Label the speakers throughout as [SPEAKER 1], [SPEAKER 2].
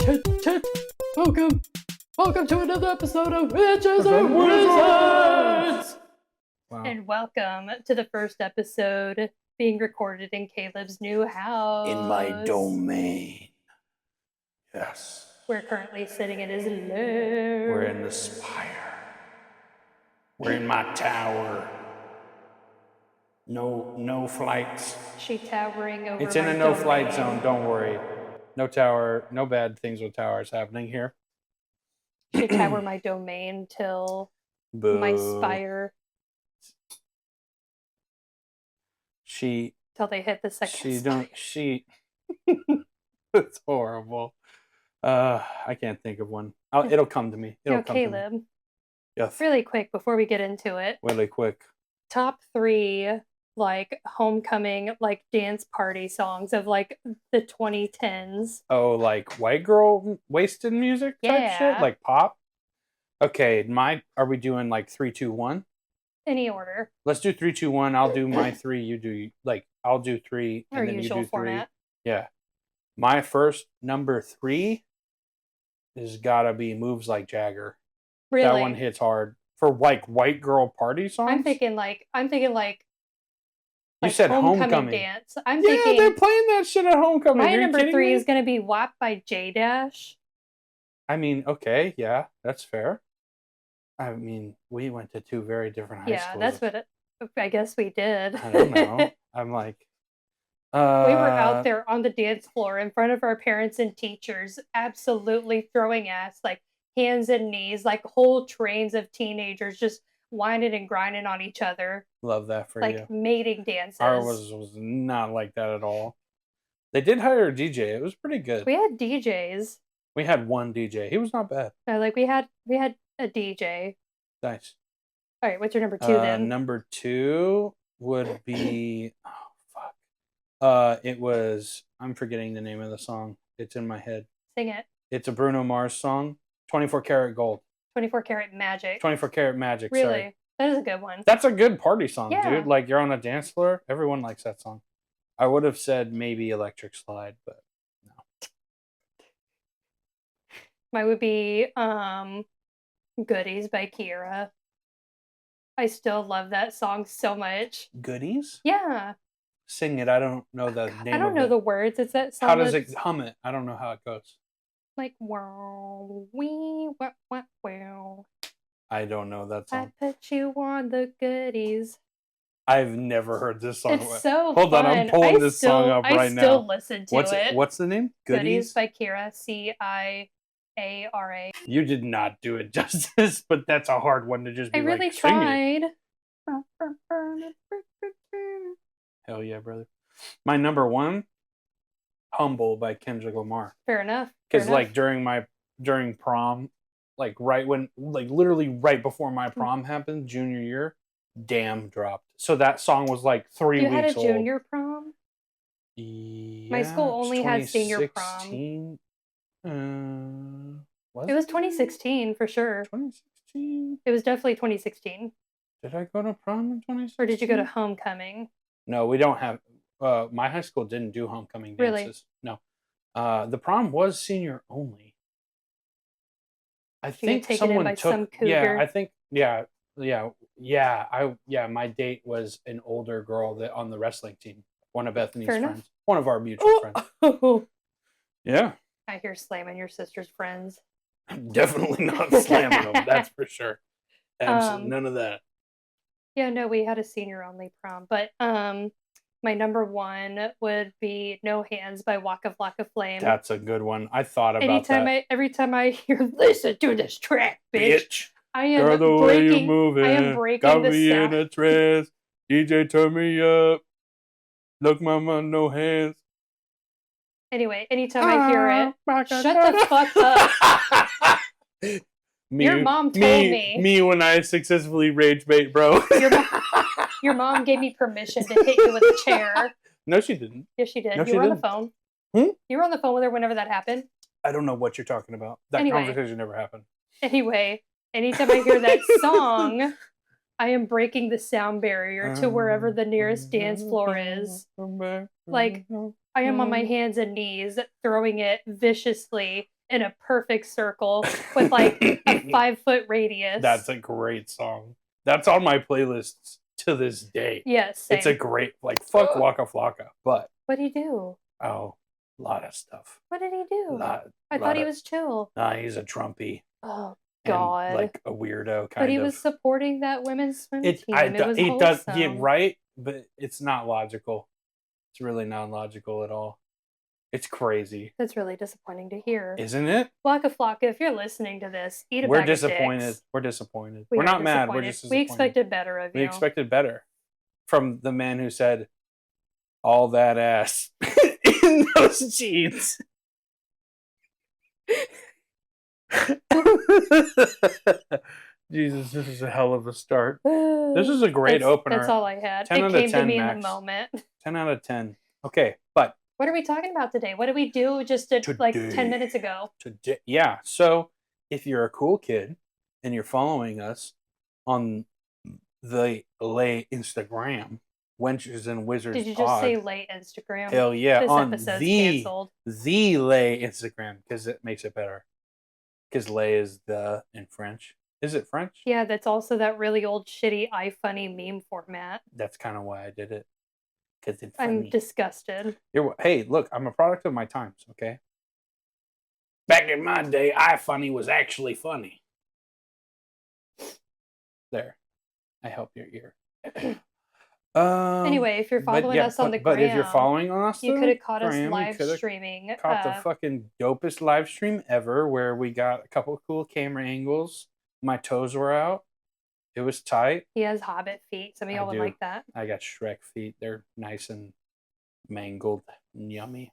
[SPEAKER 1] Chit. Welcome to another episode of Witches and Wizards!
[SPEAKER 2] Wow.
[SPEAKER 1] And welcome to the first episode being recorded in Caleb's new house.
[SPEAKER 2] In my domain. Yes.
[SPEAKER 1] We're currently sitting in his lair.
[SPEAKER 2] We're in the spire. We're in my tower. No flights.
[SPEAKER 1] She towering over
[SPEAKER 2] It's in
[SPEAKER 1] my
[SPEAKER 2] a no-flight
[SPEAKER 1] domain.
[SPEAKER 2] zone, don't worry. No tower, no bad things with towers happening here.
[SPEAKER 1] She tower my domain till
[SPEAKER 2] Boo.
[SPEAKER 1] my spire. Till they hit the second spire.
[SPEAKER 2] It's horrible. I can't think of one. It'll come to me. It'll come
[SPEAKER 1] Caleb,
[SPEAKER 2] to me. Yes.
[SPEAKER 1] really quick before we get into it.
[SPEAKER 2] Really quick.
[SPEAKER 1] Top 3 like homecoming like dance party songs of like the 2010s.
[SPEAKER 2] Oh, like white girl wasted music type shit? Like pop? Okay, are we doing like 3, 2, 1?
[SPEAKER 1] Any order.
[SPEAKER 2] Let's do 3, 2, 1. I'll do my 3, you do I'll do 3 and
[SPEAKER 1] Our
[SPEAKER 2] then
[SPEAKER 1] usual
[SPEAKER 2] you do 3.
[SPEAKER 1] format.
[SPEAKER 2] Yeah. My first number 3 is gotta be Moves Like Jagger.
[SPEAKER 1] Really?
[SPEAKER 2] That one hits hard. For like white girl party songs?
[SPEAKER 1] I'm thinking like
[SPEAKER 2] you said homecoming
[SPEAKER 1] dance. I'm
[SPEAKER 2] yeah,
[SPEAKER 1] thinking
[SPEAKER 2] they're playing that shit at homecoming.
[SPEAKER 1] my number 3 is gonna be WAP by J-Dash.
[SPEAKER 2] I mean, okay, yeah, that's fair. I mean, we went to 2 very different high schools.
[SPEAKER 1] Yeah, that's what I guess we did.
[SPEAKER 2] I don't know. I'm like,
[SPEAKER 1] we were out there on the dance floor in front of our parents and teachers, absolutely throwing ass, like hands and knees, like whole trains of teenagers just whining and grinding on each other.
[SPEAKER 2] Love that for
[SPEAKER 1] like
[SPEAKER 2] you.
[SPEAKER 1] mating dances.
[SPEAKER 2] Ours was not like that at all. They did hire a DJ. It was pretty good.
[SPEAKER 1] We had DJs.
[SPEAKER 2] We had one DJ. He was not bad.
[SPEAKER 1] No, like we had a DJ.
[SPEAKER 2] Nice.
[SPEAKER 1] All right, what's your number 2 then?
[SPEAKER 2] Number 2 would be I'm forgetting the name of the song. It's in my head.
[SPEAKER 1] Sing it.
[SPEAKER 2] It's a Bruno Mars song. 24 Karat Gold.
[SPEAKER 1] 24 Karat Magic.
[SPEAKER 2] 24 Karat Magic.
[SPEAKER 1] Really?
[SPEAKER 2] Sorry.
[SPEAKER 1] That is a good one.
[SPEAKER 2] That's a good party song,
[SPEAKER 1] Yeah.
[SPEAKER 2] dude. Like, you're on a dance floor. Everyone likes that song. I would have said maybe Electric Slide, but no.
[SPEAKER 1] Mine would be Goodies by Kiera. I still love that song so much.
[SPEAKER 2] Goodies?
[SPEAKER 1] Yeah.
[SPEAKER 2] Sing it. I don't know the name.
[SPEAKER 1] I don't know the words. It's that song.
[SPEAKER 2] How does it hum it? I don't know how it goes.
[SPEAKER 1] Like wow, wee, wow, wow, wow.
[SPEAKER 2] I don't know that song.
[SPEAKER 1] I put you on the goodies.
[SPEAKER 2] I've never heard this song.
[SPEAKER 1] It's so
[SPEAKER 2] Hold
[SPEAKER 1] fun.
[SPEAKER 2] on, I'm pulling this song up right now.
[SPEAKER 1] I still listen to it.
[SPEAKER 2] What's the name?
[SPEAKER 1] Goodies by Kiera. Ciara.
[SPEAKER 2] You did not do it justice, but that's a hard one to just be
[SPEAKER 1] I really
[SPEAKER 2] like, sing
[SPEAKER 1] tried.
[SPEAKER 2] it. Hell yeah, brother. My number 1, Humble by Kendrick Lamar.
[SPEAKER 1] Fair enough.
[SPEAKER 2] Because like during prom, like literally right before my prom happened, junior year, Damn dropped. So that song was like 3 weeks old.
[SPEAKER 1] You had a junior prom?
[SPEAKER 2] Yeah,
[SPEAKER 1] My school only had senior prom.
[SPEAKER 2] 2016.
[SPEAKER 1] It was 2016 for sure.
[SPEAKER 2] 2016.
[SPEAKER 1] It was definitely 2016.
[SPEAKER 2] Did I go to prom in 2016?
[SPEAKER 1] Or did you go to homecoming?
[SPEAKER 2] No, we don't have. My high school didn't do homecoming dances.
[SPEAKER 1] Really?
[SPEAKER 2] No. The prom was senior only. I think
[SPEAKER 1] someone took. Some cougar?
[SPEAKER 2] Yeah, I think. Yeah. My date was an older girl that on the wrestling team. One of Bethany's friends. One of our mutual friends. Yeah.
[SPEAKER 1] I hear slamming your sister's friends.
[SPEAKER 2] Definitely not slamming them. That's for sure. Absolutely none of that.
[SPEAKER 1] Yeah, no, we had a senior only prom, but my number 1 would be No Hands by Waka Flocka Flame.
[SPEAKER 2] That's a good one. I thought about that.
[SPEAKER 1] Every time I hear listen to this track, bitch. I am
[SPEAKER 2] Girl, the way you moving,
[SPEAKER 1] I am breaking
[SPEAKER 2] got
[SPEAKER 1] the
[SPEAKER 2] me
[SPEAKER 1] sound.
[SPEAKER 2] in a trance. DJ, turn me up. Look, mama, no hands.
[SPEAKER 1] Anyway, anytime I hear it, shut the fuck up. Your mom told me.
[SPEAKER 2] Me when I successfully rage bait, bro.
[SPEAKER 1] Your mom gave me permission to hit you with a chair.
[SPEAKER 2] No, she didn't.
[SPEAKER 1] Yes, she did.
[SPEAKER 2] No,
[SPEAKER 1] you were on the phone. You were on the phone with her whenever that happened.
[SPEAKER 2] I don't know what you're talking about. That conversation never happened.
[SPEAKER 1] Anyway, anytime I hear that song, I am breaking the sound barrier to wherever the nearest dance floor is. Like, I am on my hands and knees throwing it viciously in a perfect circle with like a 5-foot radius.
[SPEAKER 2] That's a great song. That's on my playlists to this day.
[SPEAKER 1] Yes, same.
[SPEAKER 2] It's a great, like, fuck Waka Flocka, but
[SPEAKER 1] What did he do?
[SPEAKER 2] oh, a lot of stuff.
[SPEAKER 1] What did he do? I thought
[SPEAKER 2] lot
[SPEAKER 1] he
[SPEAKER 2] of-
[SPEAKER 1] was chill.
[SPEAKER 2] Nah, he's a Trumpy.
[SPEAKER 1] Oh
[SPEAKER 2] And,
[SPEAKER 1] God,
[SPEAKER 2] like a weirdo kind of.
[SPEAKER 1] but he was supporting that women's swim team. It was
[SPEAKER 2] It does,
[SPEAKER 1] wholesome.
[SPEAKER 2] yeah, right, but it's not logical. It's really not logical at all. It's crazy.
[SPEAKER 1] That's really disappointing to hear.
[SPEAKER 2] Isn't it?
[SPEAKER 1] Waka Flocka, if you're listening to this, eat a
[SPEAKER 2] We're
[SPEAKER 1] bag
[SPEAKER 2] disappointed.
[SPEAKER 1] of dicks.
[SPEAKER 2] We're disappointed.
[SPEAKER 1] We
[SPEAKER 2] We're
[SPEAKER 1] are
[SPEAKER 2] not mad. We're
[SPEAKER 1] disappointed.
[SPEAKER 2] just
[SPEAKER 1] We
[SPEAKER 2] disappointed.
[SPEAKER 1] expected better of you.
[SPEAKER 2] We expected better from the man who said all that ass in those jeans. Jesus, this is a hell of a start. This is a great opener.
[SPEAKER 1] That's all I had.
[SPEAKER 2] 10
[SPEAKER 1] It
[SPEAKER 2] out of
[SPEAKER 1] came to
[SPEAKER 2] 10
[SPEAKER 1] me in
[SPEAKER 2] max.
[SPEAKER 1] the moment.
[SPEAKER 2] 10 out of 10. Okay, but
[SPEAKER 1] What are we talking about today? What did we do just like 10 minutes ago?
[SPEAKER 2] today, yeah. So if you're a cool kid and you're following us on the Lay Instagram, Wenches and Wizards
[SPEAKER 1] Did you just
[SPEAKER 2] Pod,
[SPEAKER 1] say late Instagram?
[SPEAKER 2] hell yeah,
[SPEAKER 1] This
[SPEAKER 2] on
[SPEAKER 1] episode's
[SPEAKER 2] the
[SPEAKER 1] canceled.
[SPEAKER 2] Lay Instagram, because it makes it better. Because Lay is the in French. Is it French?
[SPEAKER 1] Yeah, that's also that really old shitty iFunny meme format.
[SPEAKER 2] That's kind of why I did it. Because it's
[SPEAKER 1] I'm
[SPEAKER 2] funny.
[SPEAKER 1] disgusted.
[SPEAKER 2] Hey, look, I'm a product of my times, okay? Back in my day, iFunny was actually funny. There. I help your ear.
[SPEAKER 1] Anyway, if you're following us on the gram,
[SPEAKER 2] but if you're following us,
[SPEAKER 1] you could have caught us
[SPEAKER 2] gram,
[SPEAKER 1] live streaming.
[SPEAKER 2] Caught the fucking dopest live stream ever, where we got a couple of cool camera angles. My toes were out. It was tight.
[SPEAKER 1] He has Hobbit feet. Some of y'all would like that.
[SPEAKER 2] I got Shrek feet. They're nice and mangled and yummy.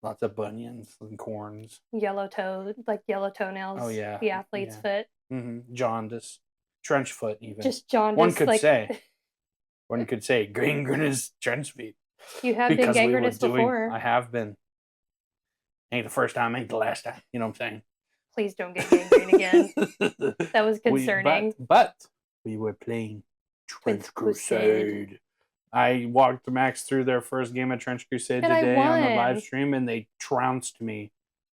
[SPEAKER 2] Lots of bunions and corns.
[SPEAKER 1] Yellow toenails.
[SPEAKER 2] Oh yeah.
[SPEAKER 1] The athlete's foot.
[SPEAKER 2] Mm-hmm. Jaundice. Trench foot even.
[SPEAKER 1] Just jaundice.
[SPEAKER 2] One could say. One could say gangrenous trench feet.
[SPEAKER 1] You have been gangrenous before.
[SPEAKER 2] I have been. Ain't the first time, ain't the last time. You know what I'm saying?
[SPEAKER 1] Please don't get gangrene again. That was concerning.
[SPEAKER 2] But we were playing Trench Crusade. I walked Max through their first game of Trench Crusade today on the live stream, and they trounced me.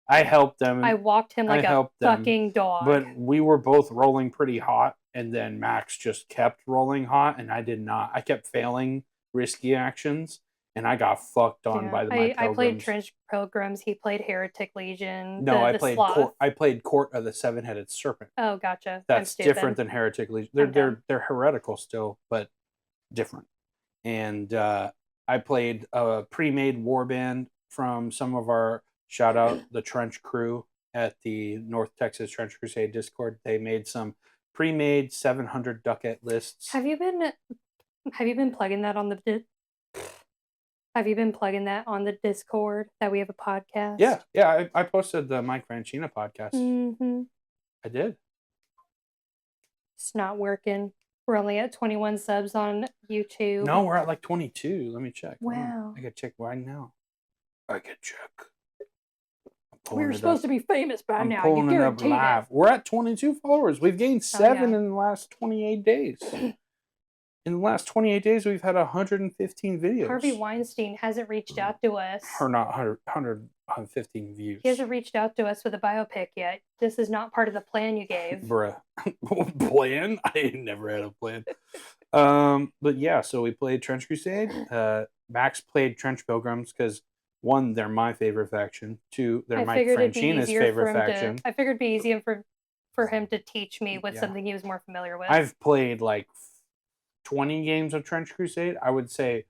[SPEAKER 2] I helped them.
[SPEAKER 1] I walked him like a fucking dog.
[SPEAKER 2] But we were both rolling pretty hot, and then Max just kept rolling hot, and I did not. I kept failing risky actions, and I got fucked on by my Pilgrims.
[SPEAKER 1] I played Trench Pilgrims. He played Heretic Legion.
[SPEAKER 2] No, I played Court of the Seven-Headed Serpent.
[SPEAKER 1] Oh, gotcha.
[SPEAKER 2] That's different than Heretic Legion. They're heretical still, but different. And I played a pre-made warband from some of our shout out the Trench crew at the North Texas Trench Crusade Discord. They made some pre-made 700 ducat lists.
[SPEAKER 1] Have you been plugging that on the Discord that we have a podcast?
[SPEAKER 2] Yeah. I posted the Mike Franchina podcast.
[SPEAKER 1] Mm-hmm.
[SPEAKER 2] I did.
[SPEAKER 1] It's not working. We're only at 21 subs on YouTube.
[SPEAKER 2] No, we're at like 22. Let me check.
[SPEAKER 1] Wow.
[SPEAKER 2] I can check right now. I can check.
[SPEAKER 1] We were supposed to be famous by now.
[SPEAKER 2] Pulling
[SPEAKER 1] You
[SPEAKER 2] it up
[SPEAKER 1] guaranteed
[SPEAKER 2] live.
[SPEAKER 1] it.
[SPEAKER 2] We're at 22 followers. We've gained 7 in the last 28 days. In the last 28 days, we've had 115 videos.
[SPEAKER 1] Harvey Weinstein hasn't reached out to us.
[SPEAKER 2] Or not 115 views.
[SPEAKER 1] He hasn't reached out to us with a biopic yet. This is not part of the plan you gave.
[SPEAKER 2] Bruh. Plan? I ain't never had a plan. But yeah, so we played Trench Crusade. Max played Trench Pilgrims because, one, they're my favorite faction. Two, they're Mike Franchina's favorite faction.
[SPEAKER 1] I figured it'd be easier for him to teach me with something he was more familiar with.
[SPEAKER 2] I've played like 20 games of Trench Crusade, I would say,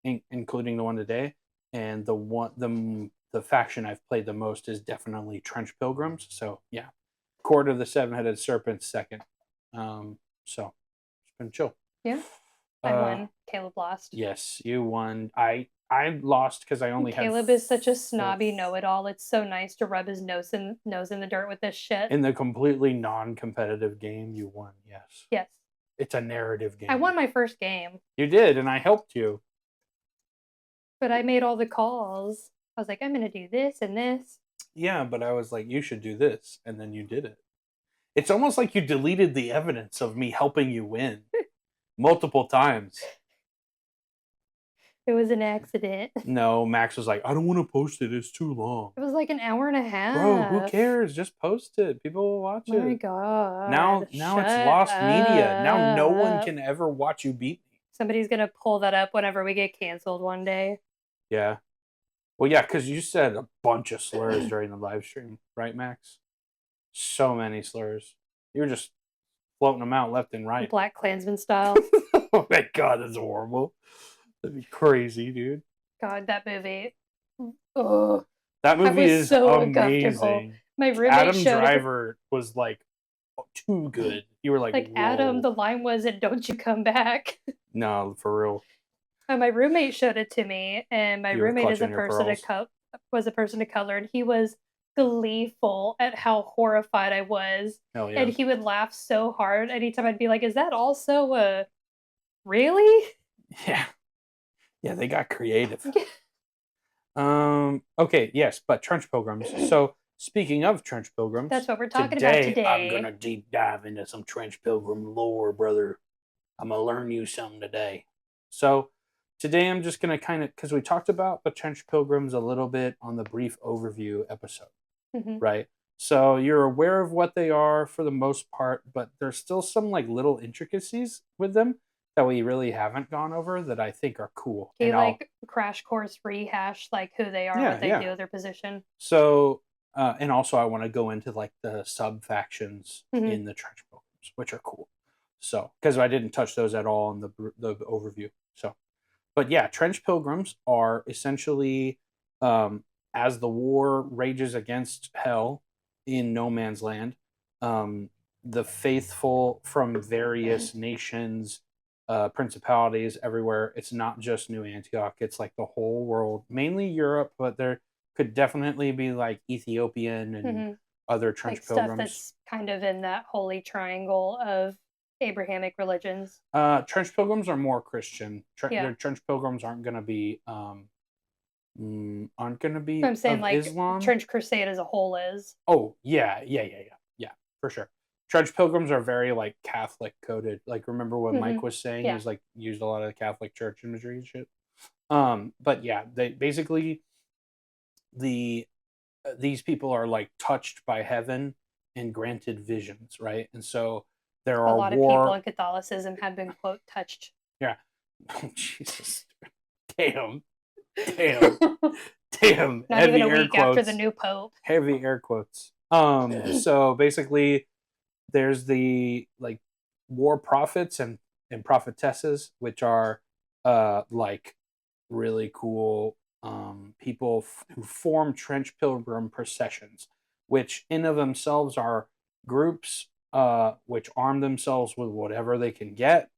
[SPEAKER 2] including the one today. And the faction I've played the most is definitely Trench Pilgrims. So yeah, Court of the Seven-Headed Serpent second. So it's been chill.
[SPEAKER 1] Yeah, I won. Caleb lost.
[SPEAKER 2] Yes, you won. I lost because I only
[SPEAKER 1] Caleb is such a snobby know-it-all. It's so nice to rub his nose in the dirt with this shit.
[SPEAKER 2] In the completely non-competitive game, you won. Yes.
[SPEAKER 1] Yes.
[SPEAKER 2] It's a narrative game.
[SPEAKER 1] I won my first game.
[SPEAKER 2] You did, and I helped you.
[SPEAKER 1] But I made all the calls. I was like, I'm going to do this and this.
[SPEAKER 2] Yeah, but I was like, you should do this. And then you did it. It's almost like you deleted the evidence of me helping you win multiple times.
[SPEAKER 1] It was an accident.
[SPEAKER 2] No, Max was like, I don't want to post it. It's too long.
[SPEAKER 1] It was like an hour and a half.
[SPEAKER 2] Bro, who cares? Just post it. People will watch it.
[SPEAKER 1] My God.
[SPEAKER 2] Now it's lost media. Now no one can ever watch you beat me.
[SPEAKER 1] Somebody's going to pull that up whenever we get canceled one day.
[SPEAKER 2] Yeah. Well, yeah, because you said a bunch of slurs during the live stream, right, Max? So many slurs. You were just floating them out left and right.
[SPEAKER 1] Black Klansman style.
[SPEAKER 2] Oh my God, that's horrible. That'd be crazy, dude.
[SPEAKER 1] God, that movie. Oh,
[SPEAKER 2] that movie is so
[SPEAKER 1] amazing. My roommate
[SPEAKER 2] Adam Driver was like too good. You were like whoa.
[SPEAKER 1] Adam, the line wasn't "Don't you come back."
[SPEAKER 2] No, for real.
[SPEAKER 1] My roommate showed it to me, and my roommate is was a person of color, and he was gleeful at how horrified I was.
[SPEAKER 2] Hell yeah.
[SPEAKER 1] And he would laugh so hard anytime I'd be like, "Is that also really?"
[SPEAKER 2] Yeah. Yeah, they got creative. Okay, yes, but trench pilgrims. So speaking of trench pilgrims,
[SPEAKER 1] that's what we're talking about today.
[SPEAKER 2] I'm gonna deep dive into some trench pilgrim lore, brother. I'm gonna learn you something today. So today I'm just gonna kind of, because we talked about the trench pilgrims a little bit on the brief overview episode, right? So you're aware of what they are for the most part, but there's still some like little intricacies with them that we really haven't gone over that I think are cool.
[SPEAKER 1] Can you like crash course rehash like who they are, what they do, their position?
[SPEAKER 2] So, and also I want to go into like the sub factions in the trench pilgrims, which are cool. So, because I didn't touch those at all in the overview. So, but yeah, trench pilgrims are essentially, as the war rages against hell in no man's land, the faithful from various nations, principalities everywhere. It's not just New Antioch. It's like the whole world, mainly Europe, but there could definitely be like Ethiopian and other trench pilgrims.
[SPEAKER 1] Stuff that's kind of in that holy triangle of Abrahamic religions.
[SPEAKER 2] Trench pilgrims are more Christian. Their trench pilgrims aren't going to be I'm saying like Islam.
[SPEAKER 1] Trench crusade as a whole is.
[SPEAKER 2] Oh yeah, for sure. Trench pilgrims are very like Catholic coded. Like remember what Mike was saying? He was like used a lot of the Catholic Church imagery and shit. But yeah, they basically these people are like touched by heaven and granted visions, right? And so there are
[SPEAKER 1] a lot of people in Catholicism have been quote touched.
[SPEAKER 2] Yeah. Oh, Jesus. Damn. Not
[SPEAKER 1] heavy even a week quotes. After the new pope.
[SPEAKER 2] Heavy air quotes. So basically there's the like war prophets and prophetesses, which are like really cool people who form trench pilgrim processions, which in of themselves are groups which arm themselves with whatever they can get,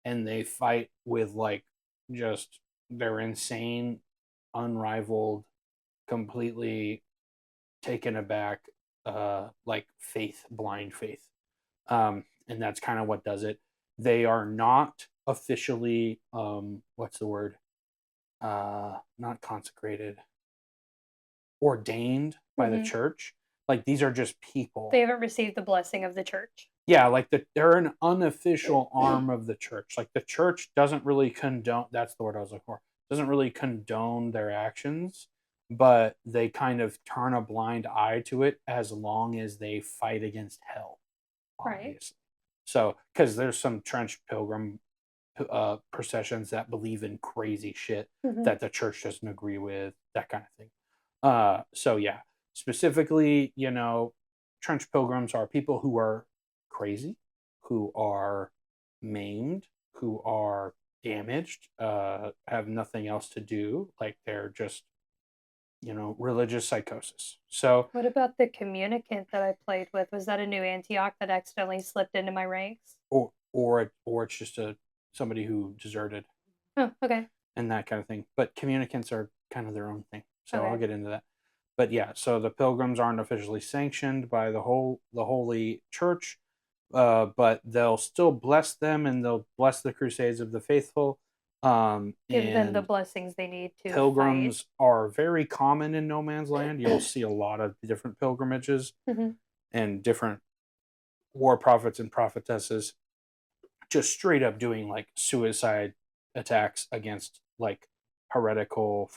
[SPEAKER 2] and they fight with like just their insane, unrivaled, completely taken aback like faith, blind faith. And that's kind of what does it. They are not officially what's the word? Not consecrated, ordained by the church. Like these are just people.
[SPEAKER 1] They haven't received the blessing of the church.
[SPEAKER 2] Yeah, like they're an unofficial arm of the church. Like the church doesn't really condone, that's the word I was looking for, doesn't really condone their actions, but they kind of turn a blind eye to it as long as they fight against hell. Obviously. Right. So, because there's some trench pilgrim processions that believe in crazy shit that the church doesn't agree with, that kind of thing. So yeah, specifically, you know, trench pilgrims are people who are crazy, who are maimed, who are damaged, have nothing else to do, like they're just, you know, religious psychosis. So
[SPEAKER 1] what about the communicant that I played with? Was that a New Antioch that accidentally slipped into my ranks?
[SPEAKER 2] Or it's just somebody who deserted.
[SPEAKER 1] Oh, okay.
[SPEAKER 2] And that kind of thing. But communicants are kind of their own thing. So I'll get into that. But yeah, so the pilgrims aren't officially sanctioned by the Holy Church, but they'll still bless them, and they'll bless the crusades of the faithful.
[SPEAKER 1] Give them the blessings they need to.
[SPEAKER 2] Pilgrims are very common in no man's land. You'll see a lot of different pilgrimages and different war prophets and prophetesses just straight up doing like suicide attacks against like heretical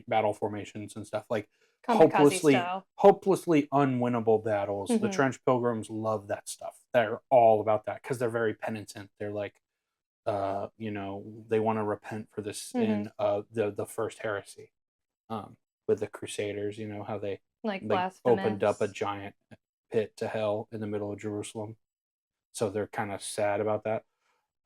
[SPEAKER 2] battle formations and stuff, like
[SPEAKER 1] Kamikaze style.
[SPEAKER 2] hopelessly unwinnable battles. The
[SPEAKER 1] Mm-hmm.
[SPEAKER 2] Trench Pilgrims love that stuff. They're all about that because they're very penitent. They're like, they want to repent for this
[SPEAKER 1] Mm-hmm.
[SPEAKER 2] in the first heresy, with the Crusaders. You know how they
[SPEAKER 1] Like
[SPEAKER 2] opened up a
[SPEAKER 1] blasphemous.
[SPEAKER 2] giant pit to hell in the middle of Jerusalem, so they're kind of sad about that.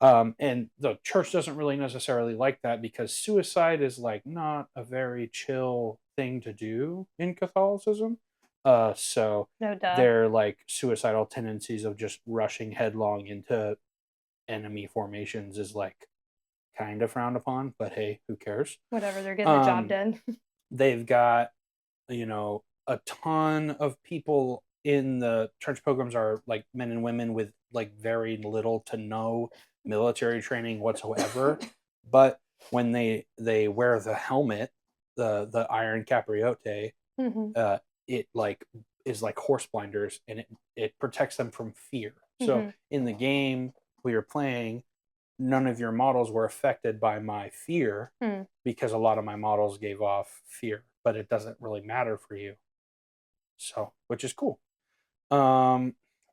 [SPEAKER 2] And the church doesn't really necessarily like that because suicide is like not a very chill thing to do in Catholicism. So
[SPEAKER 1] No duh.
[SPEAKER 2] their like suicidal tendencies of just rushing headlong into enemy formations is like kind of frowned upon, but hey, who cares?
[SPEAKER 1] Whatever, they're getting the job done.
[SPEAKER 2] They've got, a ton of people in the Trench Pilgrims are like men and women with like very little to no military training whatsoever. But when they wear the helmet, the iron capriote,
[SPEAKER 1] Mm-hmm.
[SPEAKER 2] it like is like horse blinders, and it protects them from fear.
[SPEAKER 1] Mm-hmm.
[SPEAKER 2] So in the game we were playing, none of your models were affected by my fear because a lot of my models gave off fear, but it doesn't really matter for you. So, which is cool.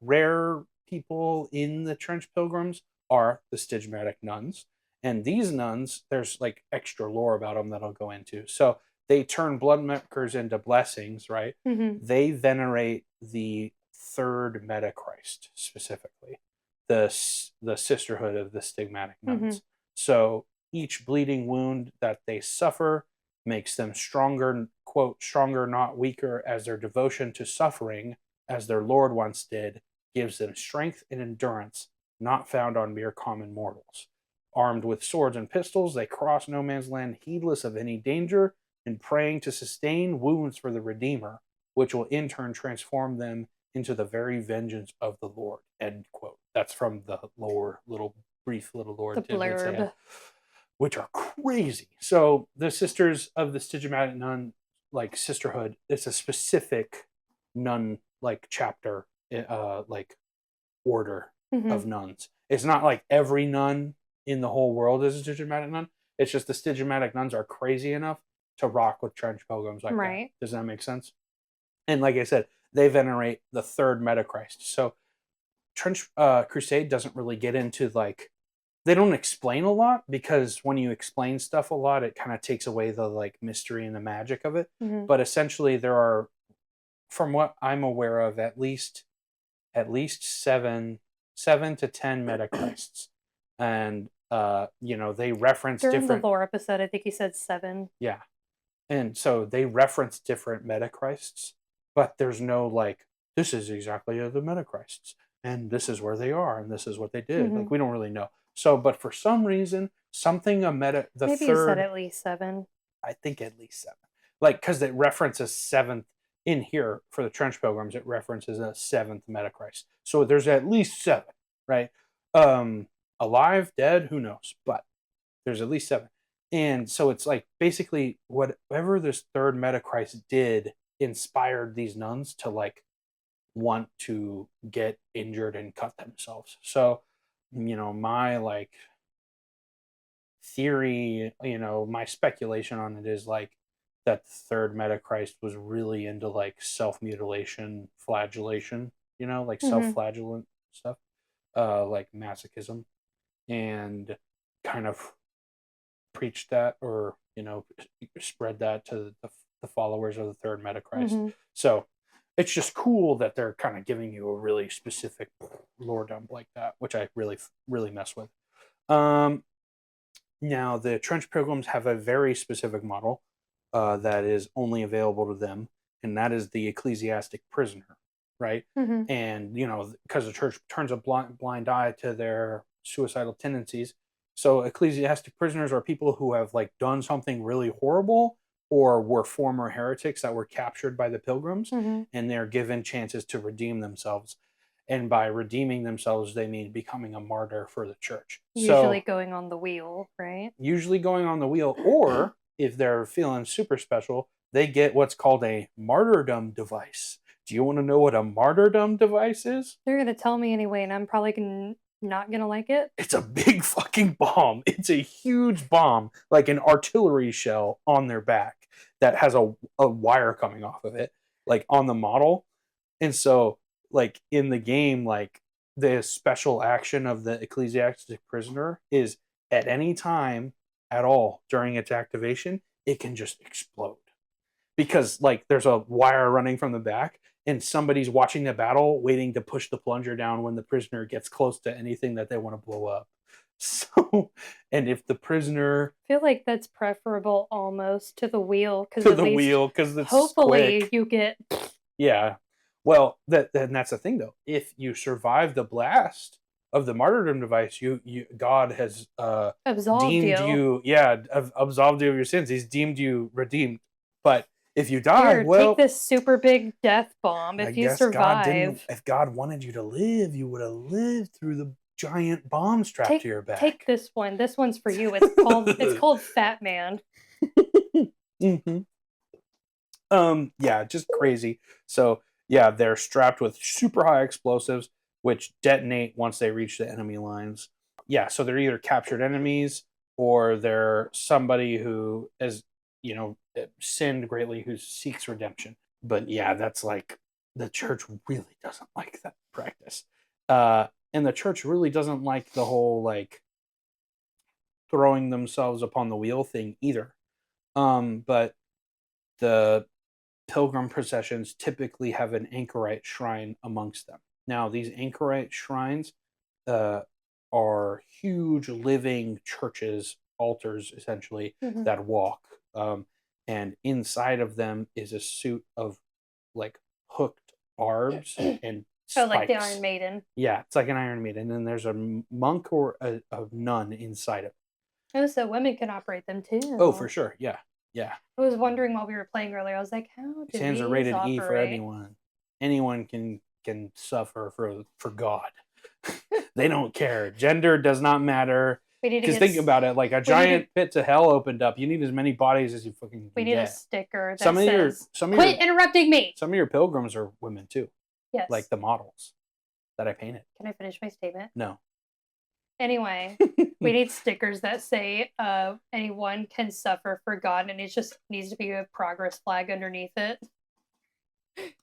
[SPEAKER 2] Rare people in the Trench Pilgrims are the Stygimatic nuns. And these nuns, there's like extra lore about them that I'll go into. So they turn bloodmakers into blessings, right?
[SPEAKER 1] Mm-hmm.
[SPEAKER 2] They venerate the third Metachrist specifically, the sisterhood of the Stigmatic nuns. Mm-hmm. So each bleeding wound that they suffer makes them stronger, quote, stronger, not weaker, as their devotion to suffering, as their Lord once did, gives them strength and endurance not found on mere common mortals. Armed with swords and pistols, they cross no man's land heedless of any danger and praying to sustain wounds for the Redeemer, which will in turn transform them into the very vengeance of the Lord. End quote. That's from the brief little lore
[SPEAKER 1] blurb,
[SPEAKER 2] which are crazy. So the Sisters of the Stygimatic Nun, like sisterhood, it's a specific nun like chapter, like order of nuns. It's not like every nun in the whole world is a Stygimatic nun. It's just the Stygimatic nuns are crazy enough to rock with Trench Pilgrims like that. Does that make sense? And like I said, they venerate the third Metachrist. So Trench Crusade doesn't really get into like, they don't explain a lot, because when you explain stuff a lot, it kind of takes away the like mystery and the magic of it. Mm-hmm. But essentially there are, from what I'm aware of, at least 7 to 10 Metachrists. And they reference
[SPEAKER 1] during
[SPEAKER 2] different
[SPEAKER 1] the lore episode, I think he said 7.
[SPEAKER 2] Yeah. And so they reference different Metachrists, but there's no like, this is exactly the Metachrists, and this is where they are, and this is what they did. Mm-hmm. Like, we don't really know. So, but for some reason, maybe third,
[SPEAKER 1] you said at least 7.
[SPEAKER 2] I think at least 7. Like, because it references 7th in here for the Trench Pilgrims, it references a 7th Metachrist. So there's at least 7, right? Alive, dead, who knows? But there's at least 7. And so it's like basically whatever this third Metachrist did inspired these nuns to like want to get injured and cut themselves. So, my like theory, my speculation on it is like that the third Metachrist was really into like self-mutilation, flagellation, like self-flagellant stuff, like masochism, and kind of preached that, or spread that to the followers of the third Metachrist. So it's just cool that they're kind of giving you a really specific lore dump like that, which I really really mess with. Now the Trench Pilgrims have a very specific model that is only available to them, and that is the ecclesiastic prisoner, right? And because the church turns a blind eye to their suicidal tendencies. So ecclesiastic prisoners are people who have like done something really horrible, or were former heretics that were captured by the Pilgrims, and they're given chances to redeem themselves. And by redeeming themselves, they mean becoming a martyr for the church.
[SPEAKER 1] Usually going on the wheel, right?
[SPEAKER 2] Usually going on the wheel, or if they're feeling super special, they get what's called a martyrdom device. Do you want to know what a martyrdom device is?
[SPEAKER 1] They're going to tell me anyway, and I'm probably going to Not gonna like it.
[SPEAKER 2] It's a big fucking bomb. It's a huge bomb, like an artillery shell on their back that has a wire coming off of it, like on the model. And so, like in the game, like the special action of the ecclesiastic prisoner is at any time at all during its activation, it can just explode. Because like there's a wire running from the back and somebody's watching the battle waiting to push the plunger down when the prisoner gets close to anything that they want to blow up. So, and if the prisoner,
[SPEAKER 1] I feel like that's preferable almost to the wheel, because
[SPEAKER 2] to
[SPEAKER 1] at
[SPEAKER 2] the
[SPEAKER 1] least
[SPEAKER 2] wheel, because it's
[SPEAKER 1] hopefully
[SPEAKER 2] quick.
[SPEAKER 1] you get.
[SPEAKER 2] Yeah. Well, that's the thing though. If you survive the blast of the martyrdom device, God has
[SPEAKER 1] Absolved
[SPEAKER 2] deemed you, absolved you of your sins. He's deemed you redeemed. But if you die,
[SPEAKER 1] Here,
[SPEAKER 2] well,
[SPEAKER 1] take this super big death bomb.
[SPEAKER 2] I
[SPEAKER 1] If you
[SPEAKER 2] guess God didn't.
[SPEAKER 1] survive,
[SPEAKER 2] If God wanted you to live, you would have lived through the giant bomb strapped to your back.
[SPEAKER 1] take this one. This one's for you. It's called Fat Man.
[SPEAKER 2] Mm-hmm. Yeah, just crazy. So yeah, they're strapped with super high explosives, which detonate once they reach the enemy lines. Yeah, so they're either captured enemies or they're somebody who has, sinned greatly, who seeks redemption. But yeah, that's like the church really doesn't like that practice. And the church really doesn't like the whole like throwing themselves upon the wheel thing either. But the pilgrim processions typically have an anchorite shrine amongst them. Now, these anchorite shrines are huge living churches, altars essentially, that walk. And inside of them is a suit of like hooked barbs and spikes.
[SPEAKER 1] Oh, like the Iron Maiden.
[SPEAKER 2] Yeah, it's like an Iron Maiden. And there's a monk or a nun inside of it.
[SPEAKER 1] Oh, so women can operate them too.
[SPEAKER 2] Oh, for sure. Yeah. Yeah.
[SPEAKER 1] I was wondering while we were playing earlier. I was like, how do
[SPEAKER 2] These hands are rated E for anyone. Anyone can suffer for God. They don't care. Gender does not matter. Because think about it, like a giant pit to hell opened up. You need as many bodies as you fucking can.
[SPEAKER 1] We need a sticker that says,
[SPEAKER 2] quit
[SPEAKER 1] interrupting me.
[SPEAKER 2] Some of your pilgrims are women too.
[SPEAKER 1] Yes.
[SPEAKER 2] Like the models that I painted.
[SPEAKER 1] Can I finish my statement?
[SPEAKER 2] No.
[SPEAKER 1] Anyway, we need stickers that say anyone can suffer for God, and it just needs to be a progress flag underneath it.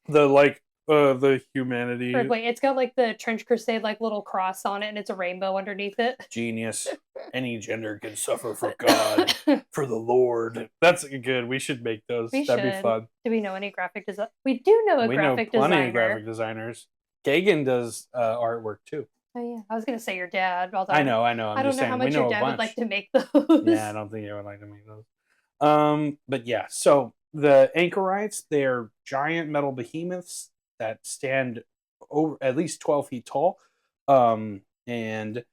[SPEAKER 2] The humanity.
[SPEAKER 1] Or wait, it's got like the Trench Crusade like little cross on it, and it's a rainbow underneath it.
[SPEAKER 2] Genius. Any gender can suffer for God, for the Lord. That's good. We should make those. That'd be fun.
[SPEAKER 1] Do we know any graphic design? We do know
[SPEAKER 2] we know plenty of graphic designers. Kagan does artwork too.
[SPEAKER 1] Oh yeah, I was gonna say your dad. Although
[SPEAKER 2] I know.
[SPEAKER 1] I don't know how much your dad would like to make those.
[SPEAKER 2] Yeah, I don't think he would like to make those. But yeah, so the anchorites, they're giant metal behemoths that stand over at least 12 feet tall. And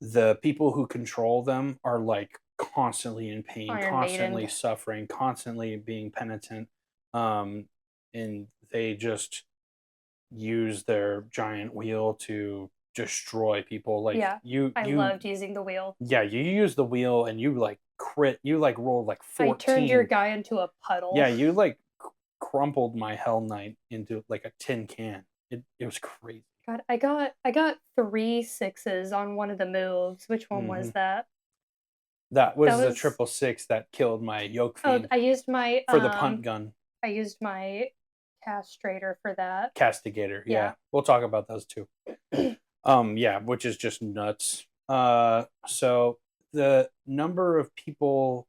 [SPEAKER 2] the people who control them are like constantly in pain, constantly suffering, constantly being penitent. And they just use their giant wheel to destroy people. Like I
[SPEAKER 1] loved using the wheel.
[SPEAKER 2] Yeah, you use the wheel and you like crit. You like rolled like 14.
[SPEAKER 1] I turned your guy into a puddle.
[SPEAKER 2] Yeah, you like crumpled my Hell Knight into like a tin can. It was crazy.
[SPEAKER 1] God, I got 3 6s on one of the moves. Which one was that?
[SPEAKER 2] That was the 666 that killed my yoke fiend.
[SPEAKER 1] I used my
[SPEAKER 2] for the punt gun.
[SPEAKER 1] I used my castrator for that.
[SPEAKER 2] Castigator, yeah. We'll talk about those too. Yeah, which is just nuts. So the number of people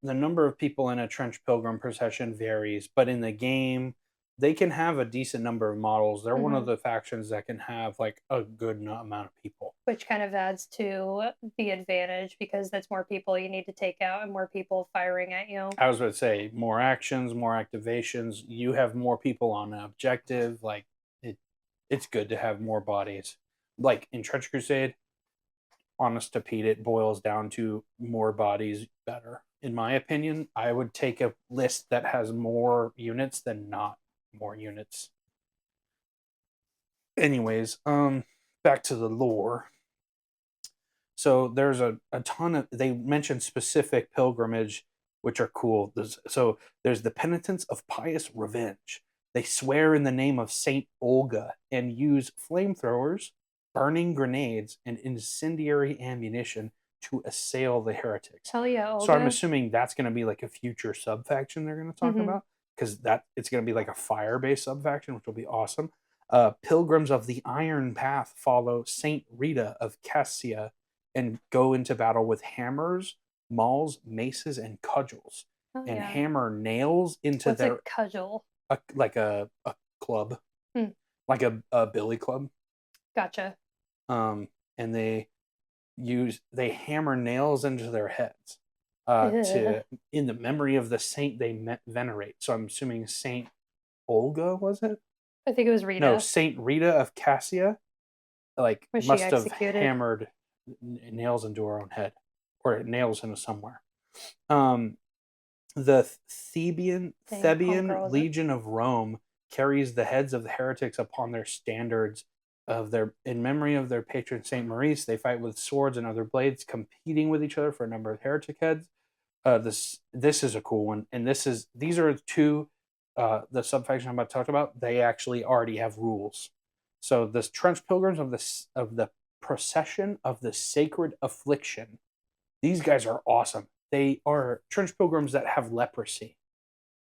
[SPEAKER 2] in a Trench Pilgrim procession varies, but in the game, they can have a decent number of models. They're one of the factions that can have like a good amount of people.
[SPEAKER 1] Which kind of adds to the advantage because that's more people you need to take out and more people firing at you.
[SPEAKER 2] I was about to say, more actions, more activations. You have more people on an objective. Like, it's good to have more bodies. Like in Trench Crusade, honest to Pete, it boils down to more bodies better. In my opinion, I would take a list that has more units than not more units. Anyways, back to the lore. So there's a ton of, they mention specific pilgrimage, which are cool. There's the penitence of pious revenge. They swear in the name of Saint Olga and use flamethrowers burning grenades and incendiary ammunition to assail the heretics.
[SPEAKER 1] Hell yeah, Olga.
[SPEAKER 2] So I'm assuming that's going to be like a future sub-faction they're going to talk about, because it's going to be like a fire-based sub-faction, which will be awesome. Pilgrims of the Iron Path follow Saint Rita of Cassia and go into battle with hammers, mauls, maces, and cudgels, and hammer nails into
[SPEAKER 1] What's a cudgel?
[SPEAKER 2] Like a club, like a billy club.
[SPEAKER 1] Gotcha.
[SPEAKER 2] And they hammer nails into their heads to in the memory of the saint they venerate. So I'm assuming Saint Olga, was it?
[SPEAKER 1] I think it was Rita.
[SPEAKER 2] No, Saint Rita of Cassia, like must have hammered nails into her own head, or nails into somewhere. The Theban Legion of Rome carries the heads of the heretics upon their standards in memory of their patron Saint Maurice. They fight with swords and other blades, competing with each other for a number of heretic heads. This is a cool one, and these are two the subfaction I'm about to talk about. They actually already have rules. So the Trench Pilgrims of the Procession of the Sacred Affliction. These guys are awesome. They are Trench Pilgrims that have leprosy.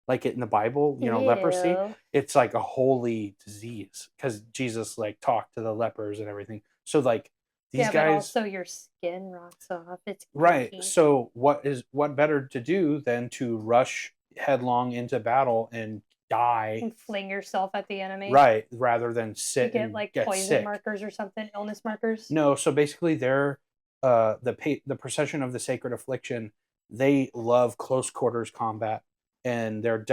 [SPEAKER 2] Like in the Bible, leprosy, it's like a holy disease because Jesus like talked to the lepers and everything. So like these guys, but
[SPEAKER 1] also your skin rots off. It's
[SPEAKER 2] right. So what better to do than to rush headlong into battle and die
[SPEAKER 1] and fling yourself at the enemy,
[SPEAKER 2] right? Rather than sit and
[SPEAKER 1] like
[SPEAKER 2] get
[SPEAKER 1] poison
[SPEAKER 2] sick.
[SPEAKER 1] markers or something, illness markers.
[SPEAKER 2] No, so basically they're the Procession of the Sacred Affliction. They love close quarters combat. And their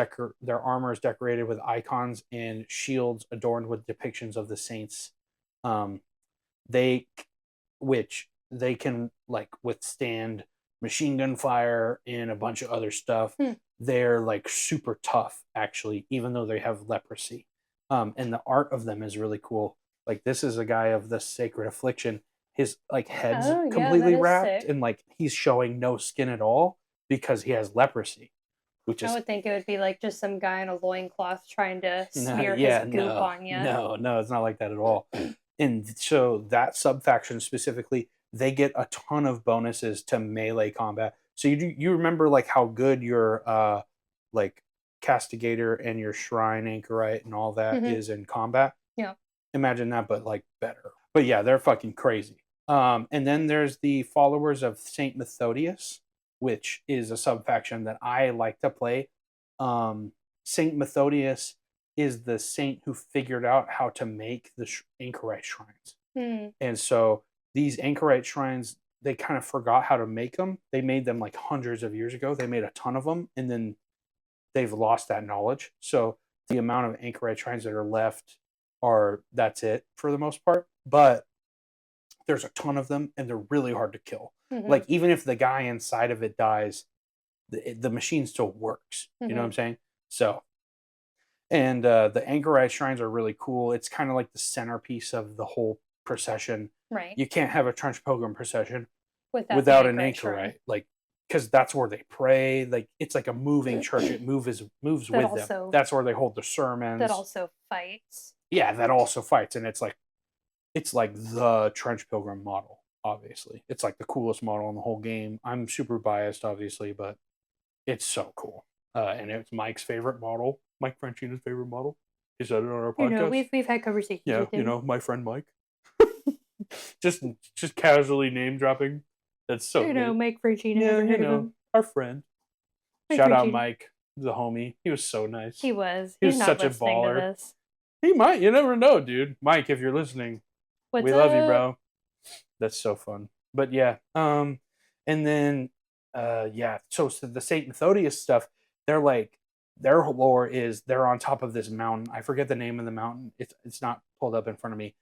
[SPEAKER 2] armor is decorated with icons and shields adorned with depictions of the saints. They can like withstand machine gun fire and a bunch of other stuff. They're like super tough, actually, even though they have leprosy. And the art of them is really cool. Like this is a guy of the Sacred Affliction. His like head's completely wrapped, and like he's showing no skin at all because he has leprosy.
[SPEAKER 1] I would think it would be like just some guy in a loincloth trying to smear his goop on you.
[SPEAKER 2] No, it's not like that at all. And so that subfaction specifically, they get a ton of bonuses to melee combat. So you remember like how good your like castigator and your shrine anchorite and all that is in combat?
[SPEAKER 1] Yeah.
[SPEAKER 2] Imagine that, but like better. But yeah, they're fucking crazy. And then there's the followers of Saint Methodius, which is a subfaction that I like to play. Saint Methodius is the saint who figured out how to make the anchorite shrines. And so these anchorite shrines, they kind of forgot how to make them. They made them like hundreds of years ago. They made a ton of them, and then they've lost that knowledge. So the amount of anchorite shrines that are left that's it for the most part. But there's a ton of them, and they're really hard to kill. Like even if the guy inside of it dies, the machine still works. You know what I'm saying? So, and the anchorite shrines are really cool. It's kind of like the centerpiece of the whole procession.
[SPEAKER 1] Right.
[SPEAKER 2] You can't have a Trench Pilgrim procession without an anchorite, like because that's where they pray. Like it's like a moving church. It moves with them. That's where they hold their sermons.
[SPEAKER 1] That also fights.
[SPEAKER 2] Yeah, that also fights, and it's like the Trench Pilgrim model. Obviously, it's like the coolest model in the whole game. I'm super biased, obviously, but it's so cool. And it's Mike's favorite model. Mike Franchina's favorite model. He said it on our podcast.
[SPEAKER 1] We've had conversations.
[SPEAKER 2] Yeah,
[SPEAKER 1] with him.
[SPEAKER 2] My friend Mike. just casually name dropping. That's so.
[SPEAKER 1] Mike Franchina.
[SPEAKER 2] Yeah, our friend. Shout out Mike, the homie. He was so nice.
[SPEAKER 1] He was.
[SPEAKER 2] He was such a baller. He might. You never know, dude. Mike, if you're listening, we love you, bro. That's so fun. But yeah, and then so the Saint Methodius stuff, they're like their lore is they're on top of this mountain. I forget the name of the mountain. It's not pulled up in front of me.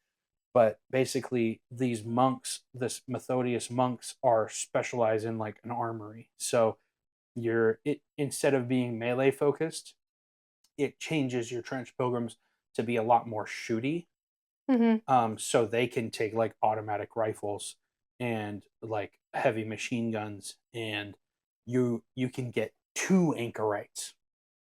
[SPEAKER 2] But basically these monks, this Methodius monks are specialized in like an armory. So instead of being melee focused, it changes your Trench Pilgrims to be a lot more shooty. So they can take like automatic rifles and like heavy machine guns, and you can get 2 anchorites.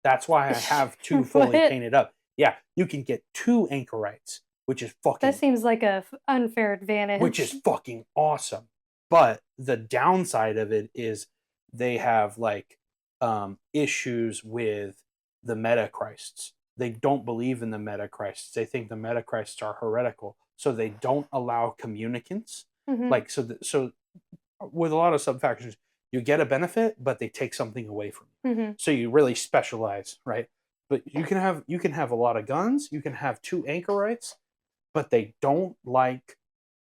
[SPEAKER 2] That's why I have 2 fully painted up. Yeah, you can get 2 anchorites which is fucking.
[SPEAKER 1] That seems like a unfair advantage.
[SPEAKER 2] Which is fucking awesome. But the downside of it is they have like issues with the Metachrists. They don't believe in the Metachrists. They think the Metachrists are heretical, so they don't allow communicants. Like so with a lot of subfactions, you get a benefit, but they take something away from you. So you really specialize, right? But you can have a lot of guns. You can have 2 anchorites, but they don't like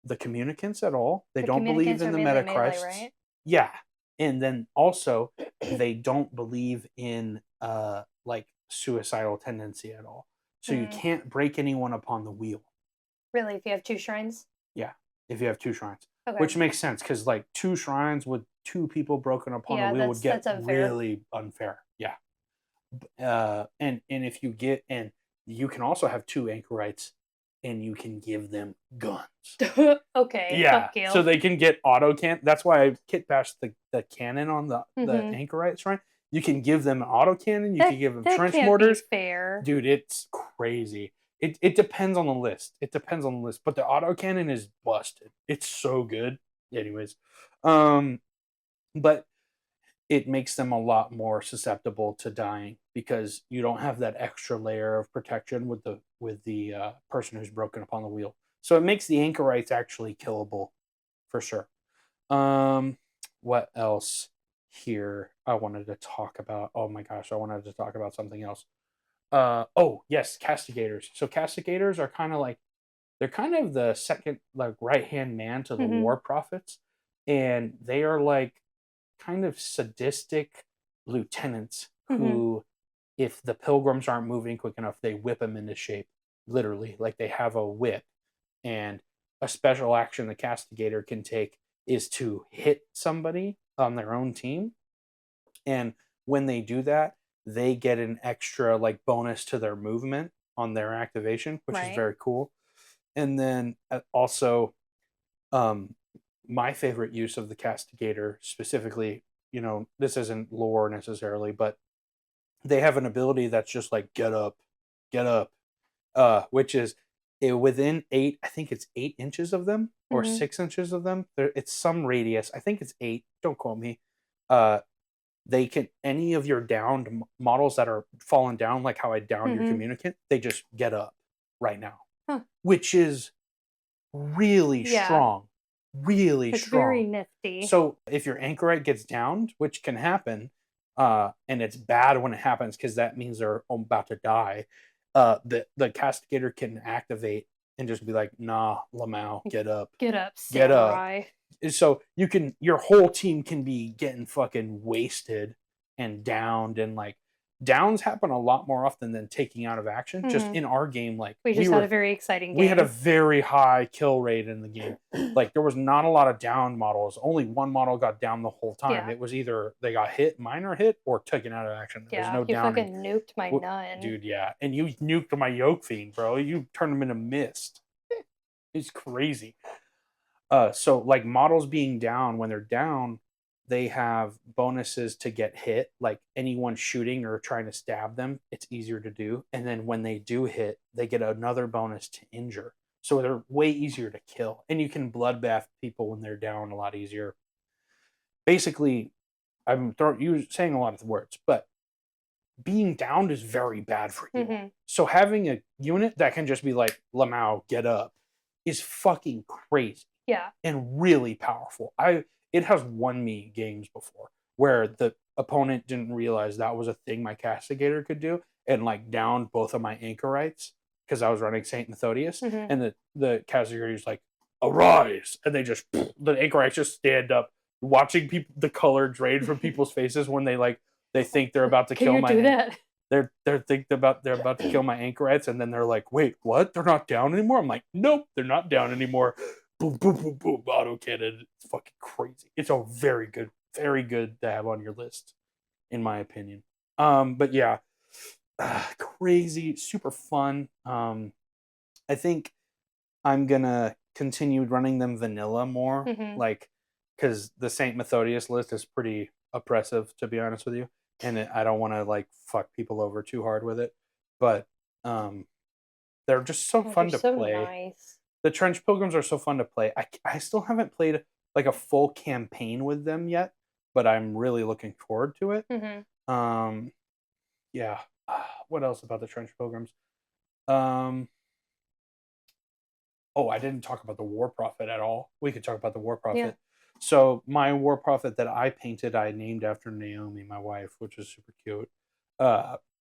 [SPEAKER 2] the communicants at all. They don't believe in the Metachrists. Right? Yeah. And then also they don't believe in like suicidal tendency at all. So you can't break anyone upon the wheel.
[SPEAKER 1] Really? If you have 2 shrines?
[SPEAKER 2] Yeah. If you have 2 shrines. Okay. Which makes sense, because like 2 shrines with 2 people broken upon the wheel would get really unfair. Yeah. And if you get, and you can also have 2 anchorites, and you can give them guns.
[SPEAKER 1] Okay.
[SPEAKER 2] Yeah. So they can get auto cannon. That's why I kit bashed the cannon on the anchorites, right? You can give them an auto cannon. You can give them trench mortars.
[SPEAKER 1] Fair.
[SPEAKER 2] Dude, it's crazy. It depends on the list. It depends on the list. But the auto cannon is busted. It's so good. Anyways. But it makes them a lot more susceptible to dying, because you don't have that extra layer of protection with the person who's broken upon the wheel. So it makes the anchorites actually killable, for sure. What else here I wanted to talk about? Oh my gosh, I wanted to talk about something else. Oh yes, castigators. So castigators are kind of like, they're kind of the second, like, right-hand man to the war prophets, and they are like kind of sadistic lieutenants who, if the pilgrims aren't moving quick enough, they whip them into shape. Literally, like they have a whip, and a special action the castigator can take is to hit somebody on their own team, and when they do that, they get an extra like bonus to their movement on their activation, which is very cool. And then also, my favorite use of the castigator specifically, this isn't lore necessarily, but they have an ability that's just like get up, which is within 8, I think it's 8 inches of them, or 6 inches of them. It's some radius. I think it's 8. Don't quote me. They can, any of your downed models that are fallen down, like how I downed your communicant, they just get up right now, which is really strong. Really
[SPEAKER 1] it's
[SPEAKER 2] strong.
[SPEAKER 1] Very nifty.
[SPEAKER 2] So if your anchorite gets downed, which can happen, and it's bad when it happens because that means they're about to die, the castigator can activate and just be like, nah, Lamau, get up.
[SPEAKER 1] Get up, samurai.
[SPEAKER 2] Get up. So your whole team can be getting fucking wasted and downed, and like downs happen a lot more often than taking out of action. Just in our game, like
[SPEAKER 1] we had a very exciting game.
[SPEAKER 2] We had a very high kill rate in the game. Like there was not a lot of down models. Only one model got down the whole time. Yeah. It was either they got hit, minor hit, or taken out of action. There was no downing.
[SPEAKER 1] You fucking nuked my nun.
[SPEAKER 2] Dude, yeah. And you nuked my Yoke Fiend, bro. You turned him into mist. It's crazy. So like models being down, when they're down, they have bonuses to get hit, like anyone shooting or trying to stab them, it's easier to do. And then when they do hit, they get another bonus to injure. So they're way easier to kill. And you can bloodbath people when they're down a lot easier. Basically, I'm saying a lot of words, but being downed is very bad for you. So having a unit that can just be like, Lamau, get up, is fucking crazy.
[SPEAKER 1] Yeah.
[SPEAKER 2] And really powerful. It has won me games before where the opponent didn't realize that was a thing my castigator could do, and like downed both of my anchorites because I was running Saint Methodius, and the castigator is like, arise, and they just, the anchorites just stand up, watching people, the color drain from people's faces when they think they're about to kill my.
[SPEAKER 1] Do that?
[SPEAKER 2] They're about to kill my anchorites, and then they're like, wait, what? They're not down anymore? I'm like, nope, they're not down anymore. Boom, boom, boom, boom, auto cannon. It's fucking crazy. It's a very good to have on your list, in my opinion. But yeah, crazy, super fun. I think I'm gonna continue running them vanilla more, like, because the Saint Methodius list is pretty oppressive, to be honest with you, and I don't want to like fuck people over too hard with it. But They're just so fun to
[SPEAKER 1] so
[SPEAKER 2] play.
[SPEAKER 1] Nice.
[SPEAKER 2] The Trench Pilgrims are so fun to play. I still haven't played like a full campaign with them yet, but I'm really looking forward to it. Yeah. What else about the Trench Pilgrims? Oh, I didn't talk about the War Prophet at all. We could talk about the War Prophet.
[SPEAKER 1] Yeah.
[SPEAKER 2] So my War Prophet that I painted, I named after Naomi, my wife, which is super cute.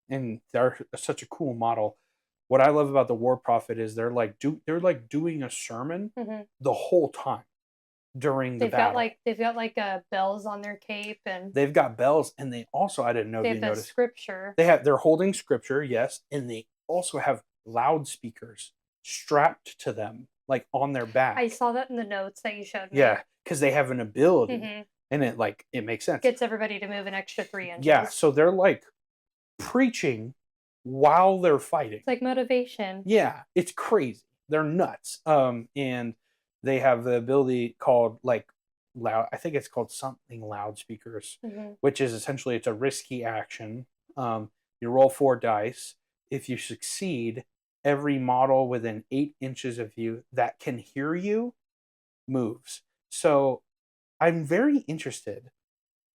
[SPEAKER 2] And they're such a cool model. What I love about the War Prophet is they're like doing a sermon the whole time during the battle.
[SPEAKER 1] They've got like bells on their cape, and
[SPEAKER 2] they've got bells, and they also, I didn't know if you noticed,
[SPEAKER 1] scripture.
[SPEAKER 2] They're holding scripture, yes, and they also have loudspeakers strapped to them, like on their back.
[SPEAKER 1] I saw that in the notes that you showed me.
[SPEAKER 2] Yeah, because they have an ability, and it makes sense.
[SPEAKER 1] Gets everybody to move an extra 3 inches.
[SPEAKER 2] Yeah, so they're like preaching while they're fighting.
[SPEAKER 1] It's like motivation.
[SPEAKER 2] Yeah, it's crazy. They're nuts. And they have the ability called like loud. I think it's called something loudspeakers, which is essentially it's a risky action. You roll 4 dice. If you succeed, every model within 8 inches of you that can hear you moves. So I'm very interested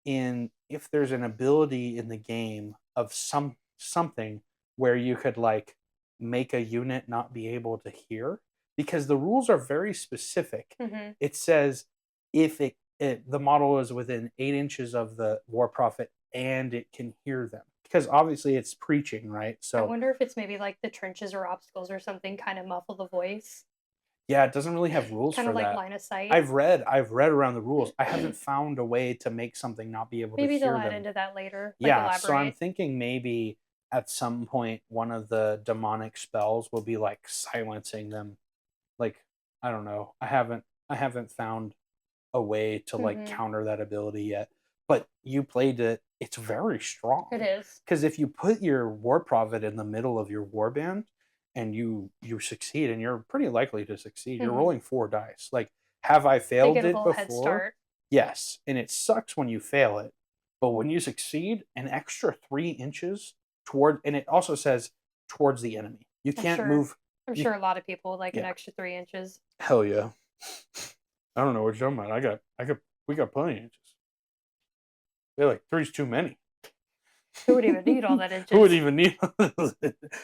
[SPEAKER 2] in if there's an ability in the game of something where you could like make a unit not be able to hear, because the rules are very specific. It says if the model is within 8 inches of the War Prophet and it can hear them, because obviously it's preaching, right? So
[SPEAKER 1] I wonder if it's maybe like the trenches or obstacles or something kind of muffle the voice.
[SPEAKER 2] Yeah, it doesn't really have rules
[SPEAKER 1] kind
[SPEAKER 2] for
[SPEAKER 1] of like
[SPEAKER 2] that.
[SPEAKER 1] line of sight.
[SPEAKER 2] I've read around the rules. I haven't found a way to make something not be able to hear them.
[SPEAKER 1] Maybe they'll add into that later.
[SPEAKER 2] Yeah, so I'm thinking maybe at some point one of the demonic spells will be like silencing them. Like, I don't know. I haven't found a way to like counter that ability yet. But you played it. It's very strong.
[SPEAKER 1] It is.
[SPEAKER 2] Because if you put your War Prophet in the middle of your warband and you succeed, and you're pretty likely to succeed, you're rolling 4 dice. Like, have I failed it before?
[SPEAKER 1] Head start.
[SPEAKER 2] Yes, and it sucks when you fail it, but when you succeed, an extra 3 inches toward, and it also says towards the enemy. You can't move.
[SPEAKER 1] I'm sure a lot of people like an extra 3 inches.
[SPEAKER 2] Hell yeah. I don't know what you're talking about. We got plenty of inches. They're like 3's too many.
[SPEAKER 1] Who would even need all that inches?
[SPEAKER 2] Who would even need?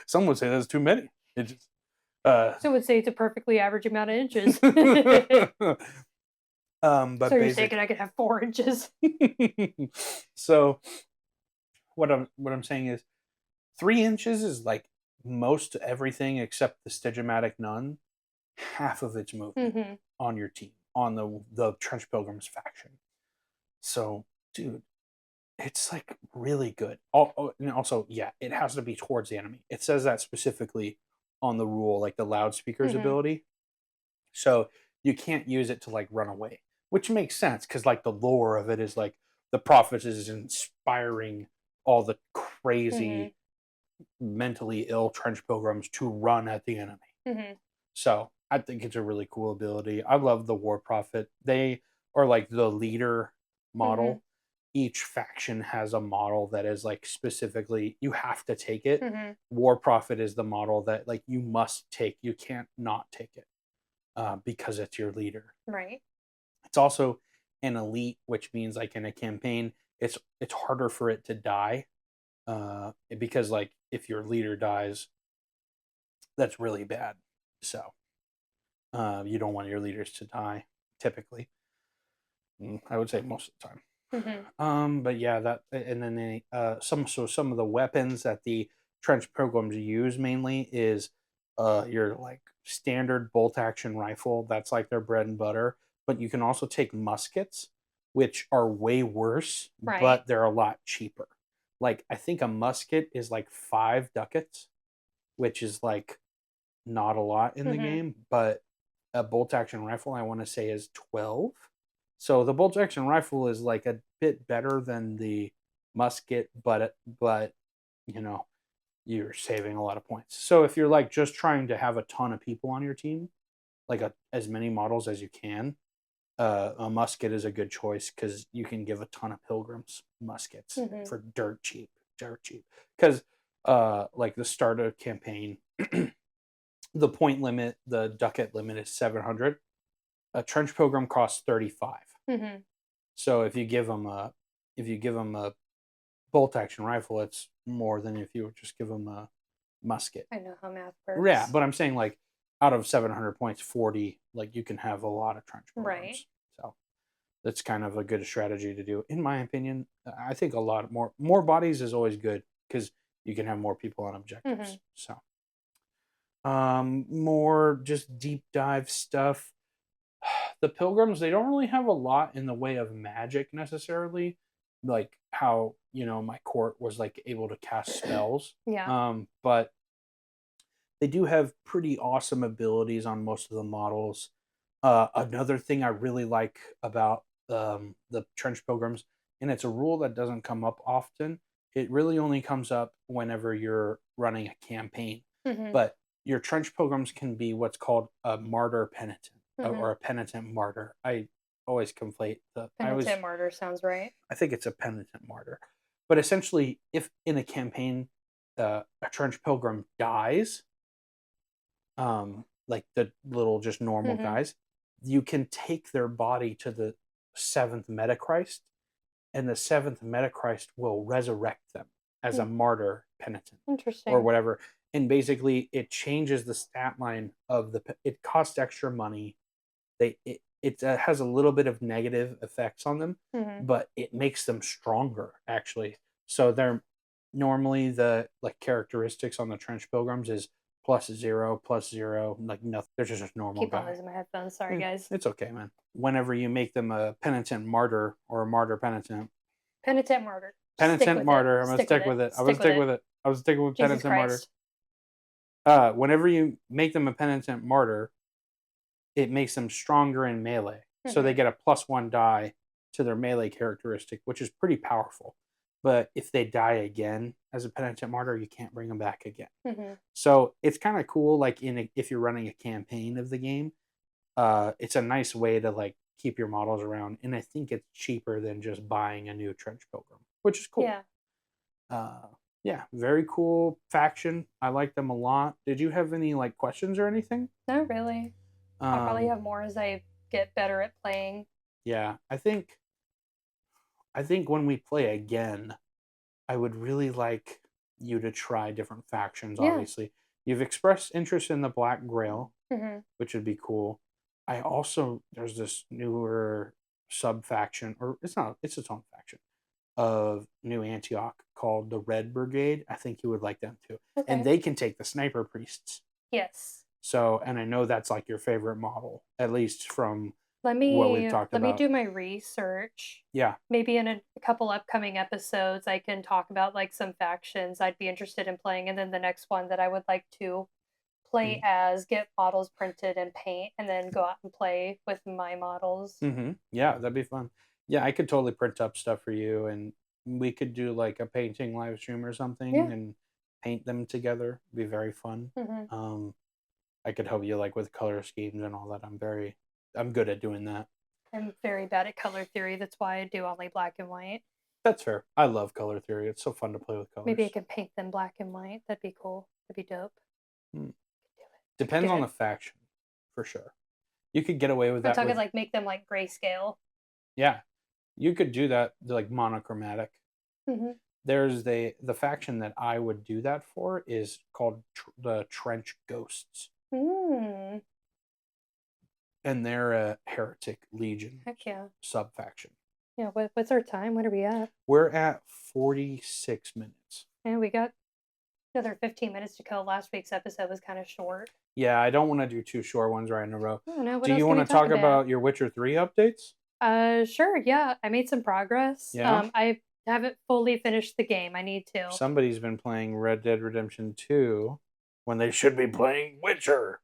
[SPEAKER 2] Some would say that's too many inches.
[SPEAKER 1] Some would say it's a perfectly average amount of inches.
[SPEAKER 2] But
[SPEAKER 1] so you're saying I could have 4 inches.
[SPEAKER 2] So what I'm saying is 3 inches is like most everything except the Stygimatic Nun. Half of its movement on your team, on the Trench Pilgrims faction. So, dude, it's like really good. And also, yeah, it has to be towards the enemy. It says that specifically on the rule, like the loudspeakers ability. So you can't use it to like run away, which makes sense because like the lore of it is like the prophet is inspiring all the crazy, mentally ill Trench Pilgrims to run at the enemy. So I think it's a really cool ability. I love the War Prophet. They are like the leader model. Each faction has a model that is like specifically you have to take it. War Prophet is the model that like you must take. You can't not take it because it's your leader.
[SPEAKER 1] Right.
[SPEAKER 2] It's also an elite, which means like in a campaign, it's harder for it to die because like if your leader dies, that's really bad. So you don't want your leaders to die typically. I would say most of the time. But yeah, that, and then some of the weapons that the Trench Pilgrims use mainly is your like standard bolt action rifle. That's like their bread and butter. But you can also take muskets, which are way worse, but they're a lot cheaper. Like I think a musket is like 5 ducats, which is like not a lot in the game, but a bolt action rifle I want to say is 12. So the bolt action rifle is like a bit better than the musket, but you know, you're saving a lot of points. So if you're like just trying to have a ton of people on your team, like as many models as you can, a musket is a good choice because you can give a ton of pilgrims muskets for dirt cheap. Because like the start of campaign, the point limit, the ducat limit is 700. A trench pilgrim costs 35.
[SPEAKER 1] Mm-hmm.
[SPEAKER 2] So if you give them a bolt action rifle, it's more than if you would just give them a musket.
[SPEAKER 1] I know how math works.
[SPEAKER 2] Yeah, but I'm saying like out of 700 points, 40, like you can have a lot of trench pilgrims.
[SPEAKER 1] Right.
[SPEAKER 2] So that's kind of a good strategy to do, in my opinion. I think a lot more bodies is always good because you can have more people on objectives. So more just deep dive stuff. The pilgrims, they don't really have a lot in the way of magic necessarily, like how my court was like able to cast spells.
[SPEAKER 1] Yeah.
[SPEAKER 2] But they do have pretty awesome abilities on most of the models. Another thing I really like about the trench pilgrims, and it's a rule that doesn't come up often, it really only comes up whenever you're running a campaign. But your trench pilgrims can be what's called a martyr penitent or a penitent martyr. I always conflate the
[SPEAKER 1] penitent martyr sounds right.
[SPEAKER 2] I think it's a penitent martyr. But essentially, if in a campaign a trench pilgrim dies, like the little just normal guys, you can take their body to the seventh Metachrist, and the seventh Metachrist will resurrect them as a martyr penitent.
[SPEAKER 1] Interesting.
[SPEAKER 2] Or whatever. And basically, it changes the stat line of it costs extra money. It has a little bit of negative effects on them, but it makes them stronger, actually. So they're normally the like characteristics on the trench pilgrims is +0, like nothing. They're just a normal
[SPEAKER 1] guy. Keep on losing my headphones. Sorry, guys.
[SPEAKER 2] It's okay, man. Whenever you make them a penitent martyr or a martyr penitent.
[SPEAKER 1] Penitent martyr.
[SPEAKER 2] Penitent martyr. I'm going to stick with it. I was sticking with penitent martyr. Whenever you make them a penitent martyr, it makes them stronger in melee. So they get a +1 die to their melee characteristic, which is pretty powerful. But if they die again as a penitent martyr, you can't bring them back again. So it's kind of cool, like if you're running a campaign of the game, it's a nice way to like keep your models around. And I think it's cheaper than just buying a new trench pilgrim, which is cool. Yeah. Yeah, very cool faction. I like them a lot. Did you have any like questions or anything?
[SPEAKER 1] Not really. I'll probably have more as I get better at playing.
[SPEAKER 2] Yeah, I think when we play again, I would really like you to try different factions. Obviously, you've expressed interest in the Black Grail, which would be cool. There's this newer sub faction, or it's its own faction of New Antioch called the Red Brigade. I think you would like them too. And they can take the sniper priests.
[SPEAKER 1] Yes.
[SPEAKER 2] So, and I know that's like your favorite model, at least from
[SPEAKER 1] what we've talked about. Let me do my research.
[SPEAKER 2] Yeah.
[SPEAKER 1] Maybe in a couple upcoming episodes, I can talk about like some factions I'd be interested in playing. And then the next one that I would like to play as, get models printed and paint, and then go out and play with my models.
[SPEAKER 2] Yeah, that'd be fun. Yeah, I could totally print up stuff for you, and we could do like a painting live stream or something and paint them together. It'd be very fun. I could help you like with color schemes and all that. I'm good at doing that.
[SPEAKER 1] I'm very bad at color theory. That's why I do only black and white.
[SPEAKER 2] That's fair. I love color theory. It's so fun to play with colors.
[SPEAKER 1] Maybe I could paint them black and white. That'd be cool. That'd be dope.
[SPEAKER 2] Depends on the faction, for sure. You could get away with that.
[SPEAKER 1] I'm talking like make them like grayscale.
[SPEAKER 2] Yeah, you could do that like monochromatic. There's the faction that I would do that for is called the Trench Ghosts. And they're a Heretic Legion sub faction.
[SPEAKER 1] Yeah, what's our time? What are we at?
[SPEAKER 2] We're at 46 minutes.
[SPEAKER 1] And we got another 15 minutes to kill. Last week's episode was kind of short.
[SPEAKER 2] Yeah, I don't want to do 2 short ones right in a row.
[SPEAKER 1] Do
[SPEAKER 2] you want to talk about your Witcher 3 updates?
[SPEAKER 1] Sure, yeah. I made some progress.
[SPEAKER 2] Yeah.
[SPEAKER 1] I haven't fully finished the game. I need to.
[SPEAKER 2] Somebody's been playing Red Dead Redemption 2 when they should be playing Witcher.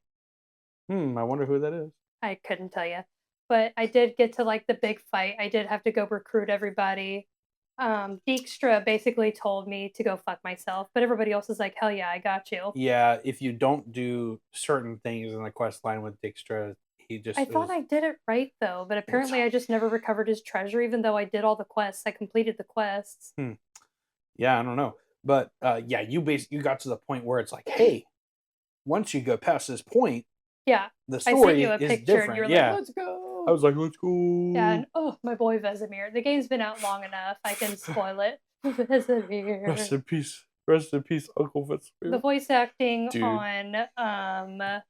[SPEAKER 2] I wonder who that is.
[SPEAKER 1] I couldn't tell you. But I did get to like the big fight. I did have to go recruit everybody. Dijkstra basically told me to go fuck myself, but everybody else is like, hell yeah, I got you.
[SPEAKER 2] Yeah, if you don't do certain things in the quest line with Dijkstra,
[SPEAKER 1] I thought I did it right though, but apparently I just never recovered his treasure, even though I did all the quests. I completed the quests.
[SPEAKER 2] Yeah, I don't know. But yeah, you got to the point where it's like, hey, once you go past this point,
[SPEAKER 1] yeah,
[SPEAKER 2] the
[SPEAKER 1] I sent
[SPEAKER 2] story
[SPEAKER 1] you a
[SPEAKER 2] is
[SPEAKER 1] picture
[SPEAKER 2] different.
[SPEAKER 1] and you're
[SPEAKER 2] Yeah.
[SPEAKER 1] like, let's go.
[SPEAKER 2] I was like, let's go.
[SPEAKER 1] Yeah, and oh, my boy Vesemir. The game's been out long enough. I can spoil it. Vesemir.
[SPEAKER 2] Rest in peace. Rest in peace, Uncle
[SPEAKER 1] The
[SPEAKER 2] Vesemir.
[SPEAKER 1] voice acting
[SPEAKER 2] Dude.
[SPEAKER 1] on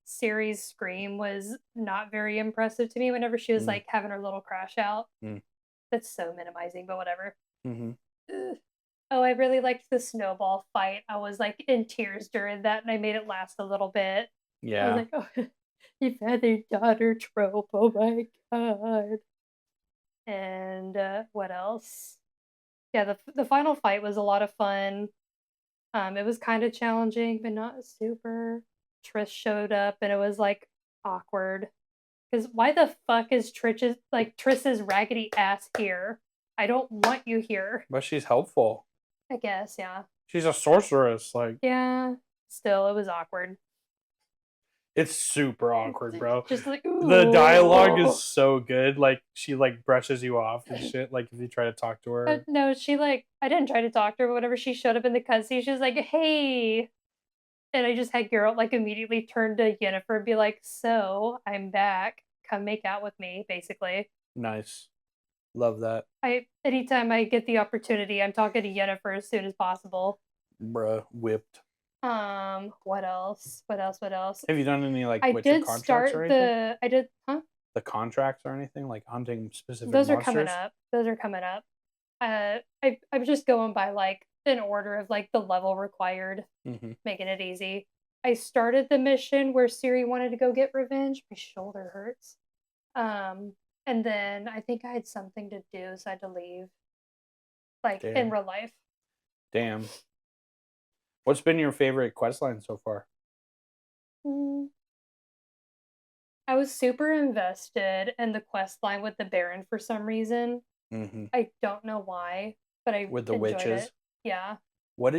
[SPEAKER 1] Ciri's scream was not very impressive to me whenever she was like having her little crash out. That's so minimizing, but whatever. Oh, I really liked the snowball fight. I was like in tears during that, and I made it last a little bit.
[SPEAKER 2] Yeah.
[SPEAKER 1] I was like, oh, you father-daughter trope. Oh my god. And what else? Yeah, the final fight was a lot of fun. It was kind of challenging, but not super. Trish showed up, and it was like awkward. Because why the fuck is Triss's raggedy ass here? I don't want you here.
[SPEAKER 2] But she's helpful.
[SPEAKER 1] I guess, yeah.
[SPEAKER 2] She's a sorceress, like.
[SPEAKER 1] Yeah. Still, it was awkward.
[SPEAKER 2] It's super awkward, bro.
[SPEAKER 1] Just like,
[SPEAKER 2] the dialogue is so good. Like she like brushes you off and shit. Like if you try to talk to her.
[SPEAKER 1] No, she like I didn't try to talk to her. But whenever she showed up in the cutscene, she was like, "Hey," and I just had Geralt like immediately turn to Yennefer and be like, "So I'm back. Come make out with me." Basically.
[SPEAKER 2] Nice. Love that.
[SPEAKER 1] Anytime I get the opportunity, I'm talking to Yennefer as soon as possible.
[SPEAKER 2] Bruh, whipped.
[SPEAKER 1] What else? What else?
[SPEAKER 2] Have you done any like
[SPEAKER 1] I
[SPEAKER 2] Witcher
[SPEAKER 1] did
[SPEAKER 2] contracts
[SPEAKER 1] start
[SPEAKER 2] or anything?
[SPEAKER 1] The
[SPEAKER 2] contracts or anything like hunting specific
[SPEAKER 1] Those
[SPEAKER 2] monsters?
[SPEAKER 1] are coming up. I'm just going by like an order of like the level required, making it easy. I started the mission where Ciri wanted to go get revenge. My shoulder hurts. And then I think I had something to do, so I had to leave. Like in real life.
[SPEAKER 2] Damn. What's been your favorite questline so far?
[SPEAKER 1] I was super invested in the quest line with the Baron for some reason. I don't know why, but I
[SPEAKER 2] with the
[SPEAKER 1] enjoyed
[SPEAKER 2] witches.
[SPEAKER 1] It. Yeah.
[SPEAKER 2] What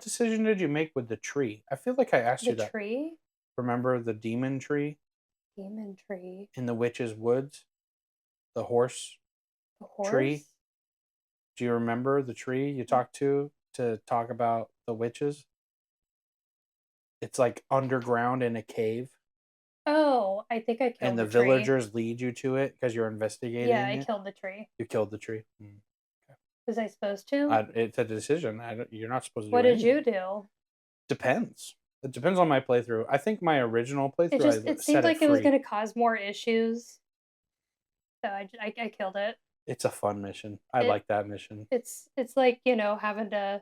[SPEAKER 2] decision did you make with the tree? I feel like I asked you that.
[SPEAKER 1] The tree?
[SPEAKER 2] Remember the demon tree?
[SPEAKER 1] Demon tree.
[SPEAKER 2] In the witch's woods? The horse?
[SPEAKER 1] The horse?
[SPEAKER 2] Tree? Do you remember the tree you talked to talk about the witches? It's like underground in a cave.
[SPEAKER 1] Oh, I think I killed the tree.
[SPEAKER 2] And the villagers lead you to it because you're investigating.
[SPEAKER 1] Yeah, I killed the tree.
[SPEAKER 2] You killed the tree. Okay.
[SPEAKER 1] Was I supposed to?
[SPEAKER 2] It's a decision. You're not supposed to do
[SPEAKER 1] What did you do?
[SPEAKER 2] Depends. It depends on my playthrough. I think my original playthrough,
[SPEAKER 1] it seemed like it was going to cause more issues. So I killed it.
[SPEAKER 2] It's a fun mission. I like that mission.
[SPEAKER 1] It's like, having to...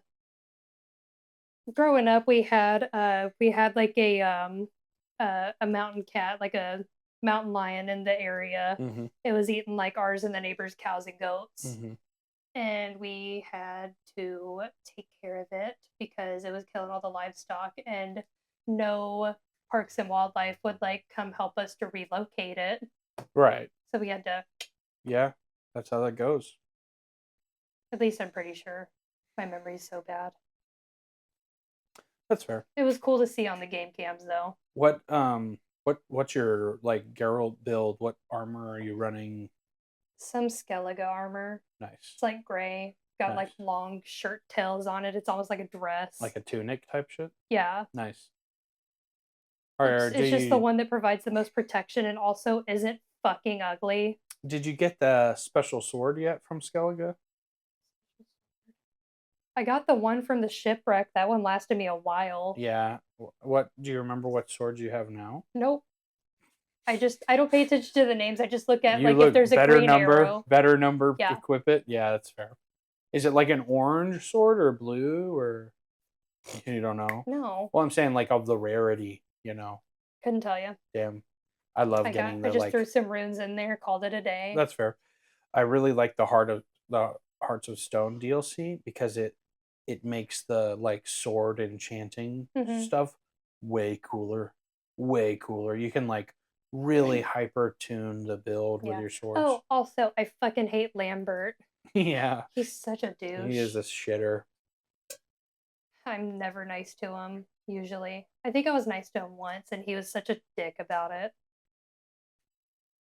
[SPEAKER 1] Growing up, we had like a mountain cat, like a mountain lion in the area. It was eating like ours and the neighbors' cows and goats. And we had to take care of it because it was killing all the livestock, and no Parks and Wildlife would like come help us to relocate it.
[SPEAKER 2] Right.
[SPEAKER 1] So we had to.
[SPEAKER 2] Yeah, that's how that goes.
[SPEAKER 1] At least I'm pretty sure. My memory's so bad.
[SPEAKER 2] That's fair.
[SPEAKER 1] It was cool to see on the game cams though.
[SPEAKER 2] What's your like Geralt build? What armor are you running?
[SPEAKER 1] Some Skellige armor.
[SPEAKER 2] Nice.
[SPEAKER 1] It's like gray. Got like long shirt tails on it. It's almost like a dress.
[SPEAKER 2] Like a tunic type shit?
[SPEAKER 1] Yeah.
[SPEAKER 2] Nice.
[SPEAKER 1] It's just the one that provides the most protection and also isn't fucking ugly.
[SPEAKER 2] Did you get the special sword yet from Skellige?
[SPEAKER 1] I got the one from the shipwreck. That one lasted me a while.
[SPEAKER 2] Yeah. What do you remember what sword you have now?
[SPEAKER 1] Nope. I don't pay attention to the names. I just look at if there's a green arrow.
[SPEAKER 2] Better number, equip it. Yeah, that's fair. Is it like an orange sword or blue or you don't know?
[SPEAKER 1] No.
[SPEAKER 2] Well, I'm saying like of the rarity,
[SPEAKER 1] Couldn't tell you.
[SPEAKER 2] Damn. I love getting the
[SPEAKER 1] I just threw some runes in there, called it a day.
[SPEAKER 2] That's fair. I really like the Hearts of Stone DLC because it makes the like sword enchanting stuff way cooler. Way cooler. You can like really hyper tune the build with your swords.
[SPEAKER 1] Oh, also, I fucking hate Lambert.
[SPEAKER 2] Yeah.
[SPEAKER 1] He's such a douche.
[SPEAKER 2] He is a shitter.
[SPEAKER 1] I'm never nice to him, usually. I think I was nice to him once, and he was such a dick about it.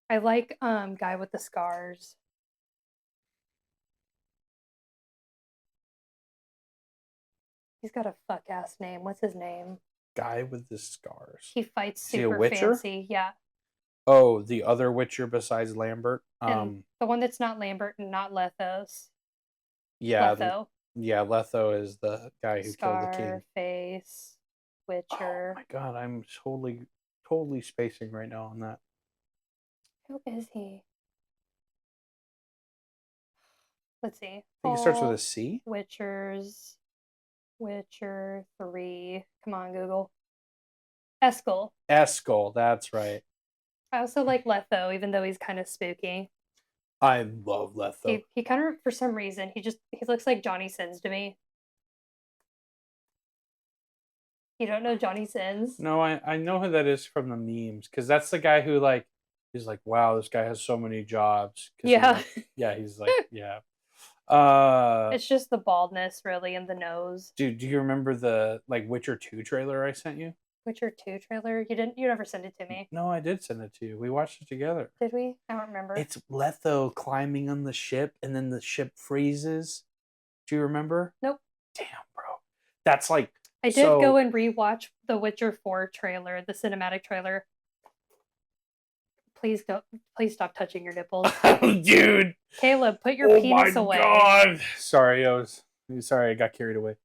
[SPEAKER 1] I like guy with the scars. He's got a fuck-ass name. What's his name?
[SPEAKER 2] guy with the scars?
[SPEAKER 1] He fights
[SPEAKER 2] Is he a
[SPEAKER 1] super
[SPEAKER 2] Witcher?
[SPEAKER 1] fancy. Yeah.
[SPEAKER 2] Oh, the other Witcher besides Lambert.
[SPEAKER 1] And the one that's not Lambert and not Lethos.
[SPEAKER 2] Yeah,
[SPEAKER 1] Letho.
[SPEAKER 2] yeah, Letho is the guy who killed the king.
[SPEAKER 1] Scarface,
[SPEAKER 2] Oh
[SPEAKER 1] Witcher.
[SPEAKER 2] my god, I'm totally spacing right now on that.
[SPEAKER 1] Who is he? Let's see.
[SPEAKER 2] I think it starts with a C.
[SPEAKER 1] Witchers. Witcher 3. Come on, Google. Eskel.
[SPEAKER 2] Eskel, that's right.
[SPEAKER 1] I also like Letho, even though he's kind of spooky.
[SPEAKER 2] I love Letho.
[SPEAKER 1] He kind of, for some reason, he looks like Johnny Sins to me. You don't know Johnny Sins?
[SPEAKER 2] No, I know who that is from the memes, because that's the guy who like is like, wow, this guy has so many jobs.
[SPEAKER 1] Yeah.
[SPEAKER 2] He's like, yeah.
[SPEAKER 1] It's just the baldness, really, and the nose.
[SPEAKER 2] Dude, do you remember the like Witcher 2 trailer I sent you?
[SPEAKER 1] Witcher 2 trailer? You never sent it to me.
[SPEAKER 2] No, I did send it to you. We watched it together.
[SPEAKER 1] Did we? I don't remember.
[SPEAKER 2] It's Letho climbing on the ship, and then the ship freezes. Do you remember?
[SPEAKER 1] Nope.
[SPEAKER 2] Damn, bro. That's like
[SPEAKER 1] I did go and rewatch the Witcher 4 trailer, the cinematic trailer. Please stop touching your nipples.
[SPEAKER 2] Dude.
[SPEAKER 1] Caleb, put your penis away. Oh my god.
[SPEAKER 2] Sorry, I got carried away.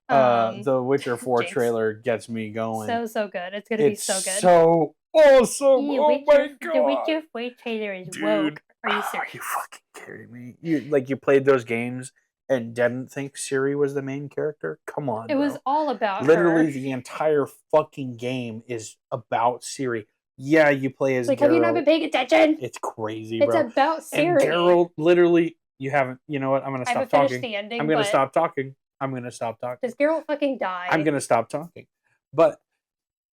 [SPEAKER 2] The Witcher 4 trailer gets me going.
[SPEAKER 1] So good. It's gonna be so good.
[SPEAKER 2] So awesome. Oh my god.
[SPEAKER 1] The Witcher 4 trailer is woke. Are you serious?
[SPEAKER 2] Are you fucking kidding me? You played those games and didn't think Ciri was the main character? Come on.
[SPEAKER 1] It was all about
[SPEAKER 2] literally
[SPEAKER 1] her.
[SPEAKER 2] The entire fucking game is about Ciri. Yeah, you play as Geralt.
[SPEAKER 1] Have you not been paying attention?
[SPEAKER 2] It's crazy,
[SPEAKER 1] bro. It's about Ciri.
[SPEAKER 2] And Geralt, literally, you haven't. You know what? I'm gonna stop talking.
[SPEAKER 1] The ending,
[SPEAKER 2] I'm gonna stop talking. I'm gonna stop talking.
[SPEAKER 1] Does Geralt fucking die?
[SPEAKER 2] I'm gonna stop talking. But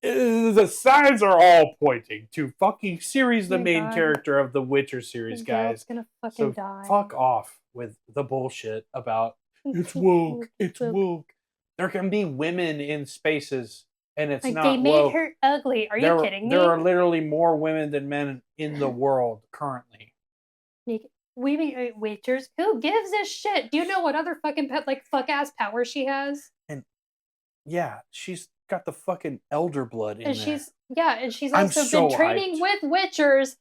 [SPEAKER 2] the signs are all pointing to fucking Ciri's the main character of the Witcher series, guys.
[SPEAKER 1] Geralt's gonna fucking die.
[SPEAKER 2] Fuck off with the bullshit about it's woke. It's woke. There can be women in spaces. And it's not
[SPEAKER 1] they made her ugly. Are you kidding me?
[SPEAKER 2] There are literally more women than men in the world currently.
[SPEAKER 1] We mean Witchers. Who gives a shit? Do you know what other fucking fuck ass power she has?
[SPEAKER 2] And yeah, she's got the fucking elder blood in there.
[SPEAKER 1] And she's also been training with Witchers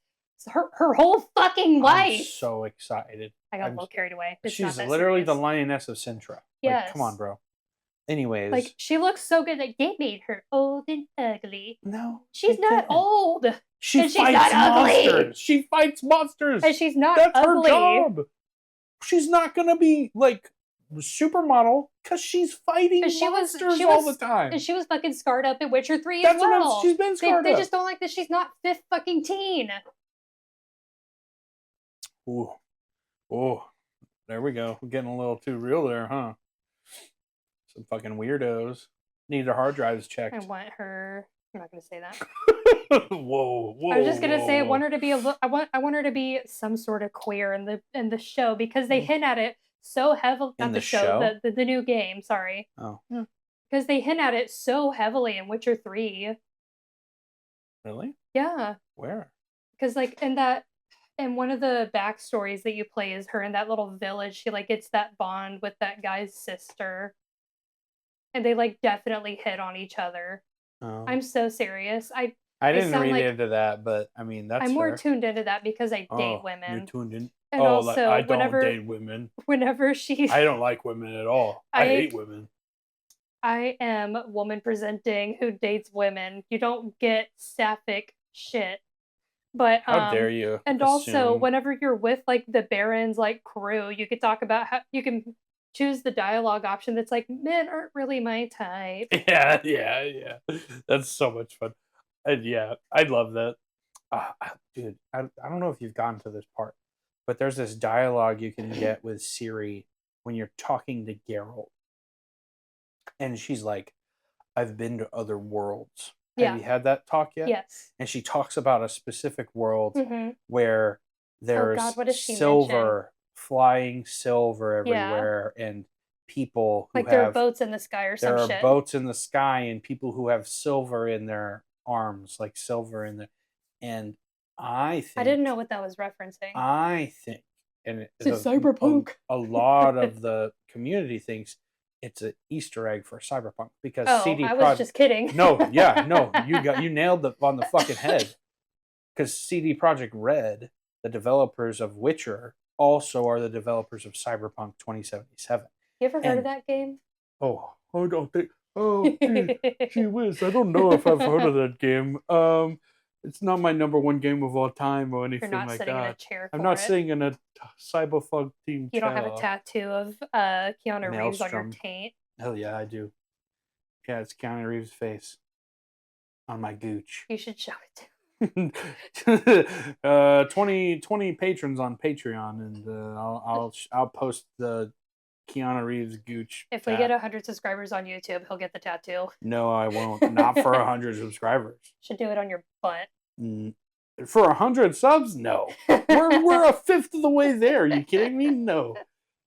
[SPEAKER 1] her whole fucking life.
[SPEAKER 2] I'm so excited.
[SPEAKER 1] I got a little carried away.
[SPEAKER 2] She's literally the lioness of Sintra.
[SPEAKER 1] Yes.
[SPEAKER 2] Like, come on, bro. Anyways,
[SPEAKER 1] like she looks so good that they made her old and ugly.
[SPEAKER 2] No,
[SPEAKER 1] she's not old.
[SPEAKER 2] She fights monsters. She fights monsters,
[SPEAKER 1] and she's not
[SPEAKER 2] That's
[SPEAKER 1] ugly.
[SPEAKER 2] Her job. She's not gonna be like supermodel because she's fighting monsters all the time.
[SPEAKER 1] And she was fucking scarred up in Witcher 3 as well.
[SPEAKER 2] She's been scarred up.
[SPEAKER 1] They just don't like that she's not fifth fucking teen.
[SPEAKER 2] Ooh, there we go. We're getting a little too real there, huh? Some fucking weirdos. Need their hard drives checked.
[SPEAKER 1] I want her. I'm not gonna say that.
[SPEAKER 2] whoa!
[SPEAKER 1] I was just gonna say I want her to be I want her to be some sort of queer in the show because they hint at it so heavily. Not the show, the new game. Sorry.
[SPEAKER 2] Oh.
[SPEAKER 1] Because they hint at it so heavily in Witcher 3.
[SPEAKER 2] Really?
[SPEAKER 1] Yeah.
[SPEAKER 2] Where?
[SPEAKER 1] Because in one of the backstories that you play is her in that little village. She gets that bond with that guy's sister. And they definitely hit on each other.
[SPEAKER 2] Oh.
[SPEAKER 1] I'm so serious. I
[SPEAKER 2] didn't read into that, but I mean that's.
[SPEAKER 1] I'm more tuned into that because I date women.
[SPEAKER 2] You're tuned in.
[SPEAKER 1] And also,
[SPEAKER 2] I don't date women.
[SPEAKER 1] Whenever
[SPEAKER 2] I don't like women at all. I hate women.
[SPEAKER 1] I am woman presenting who dates women. You don't get sapphic shit. But
[SPEAKER 2] how dare you?
[SPEAKER 1] And also, whenever you're with the Baron's crew, you could talk about how you can choose the dialogue option that's men aren't really my type.
[SPEAKER 2] Yeah. That's so much fun. And yeah, I love that. Dude, I don't know if you've gotten to this part, but there's this dialogue you can get with Ciri when you're talking to Geralt. And she's like, I've been to other worlds.
[SPEAKER 1] Yeah.
[SPEAKER 2] Have you had that talk yet?
[SPEAKER 1] Yes.
[SPEAKER 2] And she talks about a specific world where there's
[SPEAKER 1] what does she
[SPEAKER 2] silver.
[SPEAKER 1] mention?
[SPEAKER 2] Flying silver everywhere and people who
[SPEAKER 1] there are boats in the sky or some shit.
[SPEAKER 2] There are boats in the sky and people who have silver in their arms, silver in there. And I
[SPEAKER 1] didn't know what that was referencing.
[SPEAKER 2] I think, and
[SPEAKER 1] it's cyberpunk.
[SPEAKER 2] A lot of the community thinks it's an Easter egg for Cyberpunk because
[SPEAKER 1] Oh,
[SPEAKER 2] CD
[SPEAKER 1] I was just kidding.
[SPEAKER 2] No, yeah, no, you nailed it on the fucking head. Because CD Projekt Red, the developers of Witcher, also are the developers of Cyberpunk 2077.
[SPEAKER 1] You ever heard of that game?
[SPEAKER 2] Oh, I don't think. Oh, gee whiz, I don't know if I've heard of that game. It's not my number one game of all time or anything
[SPEAKER 1] You're not
[SPEAKER 2] like
[SPEAKER 1] sitting in a
[SPEAKER 2] that.
[SPEAKER 1] chair
[SPEAKER 2] I'm
[SPEAKER 1] for
[SPEAKER 2] not
[SPEAKER 1] it.
[SPEAKER 2] sitting in a Cyberpunk team.
[SPEAKER 1] You don't have a tattoo of Keanu Reeves on your taint.
[SPEAKER 2] Hell yeah, I do. Yeah, it's Keanu Reeves' face on my gooch.
[SPEAKER 1] You should show it to
[SPEAKER 2] 20 patrons on Patreon, and I'll post the Keanu Reeves gooch.
[SPEAKER 1] If we get 100 subscribers on YouTube, he'll get the tattoo.
[SPEAKER 2] No, I won't. Not for 100 subscribers.
[SPEAKER 1] Should do it on your butt.
[SPEAKER 2] For 100 subs, no. We're a fifth of the way there. Are you kidding me? No.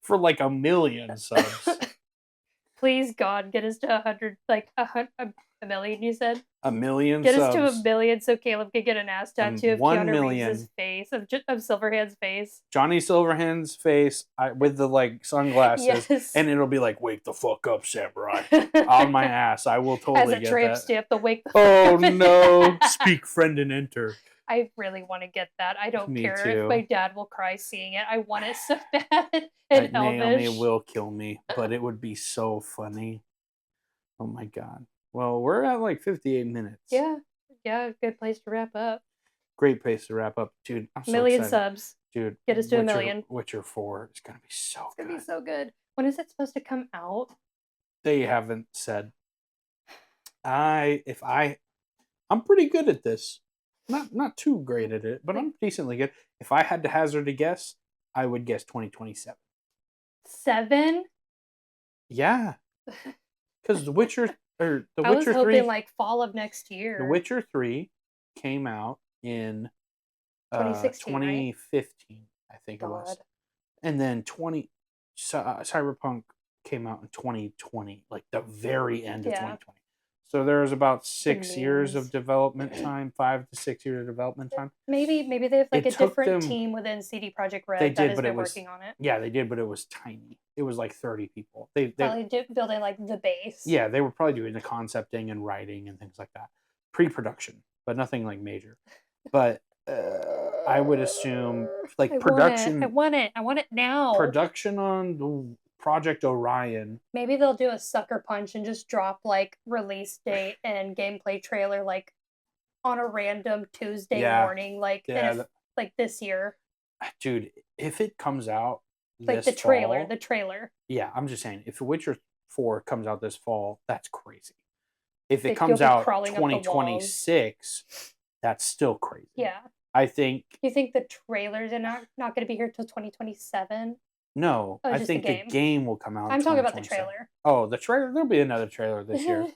[SPEAKER 2] For like 1 million subs.
[SPEAKER 1] Please, God, get us to 100, like a million. You said
[SPEAKER 2] 1 million.
[SPEAKER 1] Get
[SPEAKER 2] subs.
[SPEAKER 1] us to 1 million so Caleb could get an ass tattoo of
[SPEAKER 2] 1
[SPEAKER 1] Keanu
[SPEAKER 2] million.
[SPEAKER 1] Reeves' face, of Silverhand's face.
[SPEAKER 2] Johnny Silverhand's face with the like sunglasses,
[SPEAKER 1] yes.
[SPEAKER 2] And it'll be like, "Wake the fuck up, samurai!" on my ass. I will totally
[SPEAKER 1] As a
[SPEAKER 2] get
[SPEAKER 1] tramp
[SPEAKER 2] that.
[SPEAKER 1] stamp, the wake. The
[SPEAKER 2] oh no! Speak, friend, and enter.
[SPEAKER 1] I really want to get that. I don't care
[SPEAKER 2] too.
[SPEAKER 1] if my dad will cry seeing it. I want it so bad. And
[SPEAKER 2] Naomi will kill me, but it would be so funny. Oh my god. Well, we're at like 58 minutes.
[SPEAKER 1] Yeah. Good place to wrap up.
[SPEAKER 2] Great place to wrap up, dude. I'm so
[SPEAKER 1] million
[SPEAKER 2] excited.
[SPEAKER 1] subs.
[SPEAKER 2] Dude.
[SPEAKER 1] Get us to 1 million.
[SPEAKER 2] Witcher 4 is going to be so good.
[SPEAKER 1] It's going to be so good. When is it supposed to come out?
[SPEAKER 2] They haven't said. I'm pretty good at this. Not too great at it, but I'm decently good. If I had to hazard a guess, I would guess 2027.
[SPEAKER 1] 7?
[SPEAKER 2] Yeah. Because The Witcher or The Witcher 3.
[SPEAKER 1] I was hoping like fall of next year.
[SPEAKER 2] The Witcher 3 came out in
[SPEAKER 1] 2016,
[SPEAKER 2] 2015,
[SPEAKER 1] right?
[SPEAKER 2] I think it was. And then Cyberpunk came out in 2020, like the very end of 2020. So there was about 6 years of development time, 5 to 6 years of development time.
[SPEAKER 1] Maybe they have like a different team within CD Projekt Red that has been working on it.
[SPEAKER 2] Yeah, they did, but it was tiny. It was like 30 people. They
[SPEAKER 1] probably building like the base.
[SPEAKER 2] Yeah, they were probably doing the concepting and writing and things like that. Pre-production, but nothing like major. But I would assume like production.
[SPEAKER 1] I want it now.
[SPEAKER 2] Production on the Project Orion.
[SPEAKER 1] Maybe they'll do a sucker punch and just drop like release date and gameplay trailer like on a random Tuesday morning, like like this year.
[SPEAKER 2] Dude, if it comes out
[SPEAKER 1] like
[SPEAKER 2] this
[SPEAKER 1] the trailer.
[SPEAKER 2] Yeah, I'm just saying, if Witcher 4 comes out this fall, that's crazy. If it comes out 2026, that's still crazy.
[SPEAKER 1] Yeah.
[SPEAKER 2] I think.
[SPEAKER 1] You think the trailers are not going to be here till 2027?
[SPEAKER 2] No, I think the game will come out.
[SPEAKER 1] I'm talking about the trailer.
[SPEAKER 2] Oh, the trailer. There'll be another trailer this year.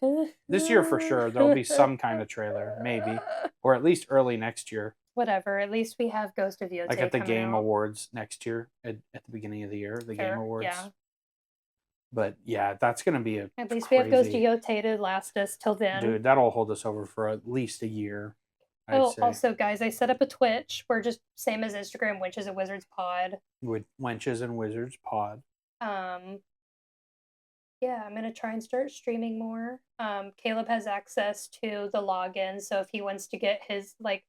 [SPEAKER 2] This year for sure. There'll be some kind of trailer, maybe, or at least early next year.
[SPEAKER 1] Whatever. At least we have Ghost of Yotei.
[SPEAKER 2] Like at the Game Awards next year, at the beginning of the year, the Game Awards.
[SPEAKER 1] Yeah.
[SPEAKER 2] But yeah, that's gonna be a.
[SPEAKER 1] At least we have Ghost of Yotei to last us till then.
[SPEAKER 2] Dude, that'll hold us over for at least a year.
[SPEAKER 1] Also, guys, I set up a Twitch. We're just same as Instagram, Wenches and Wizards Pod.
[SPEAKER 2] With Wenches and Wizards Pod.
[SPEAKER 1] Yeah, I'm gonna try and start streaming more. Caleb has access to the login, so if he wants to get his like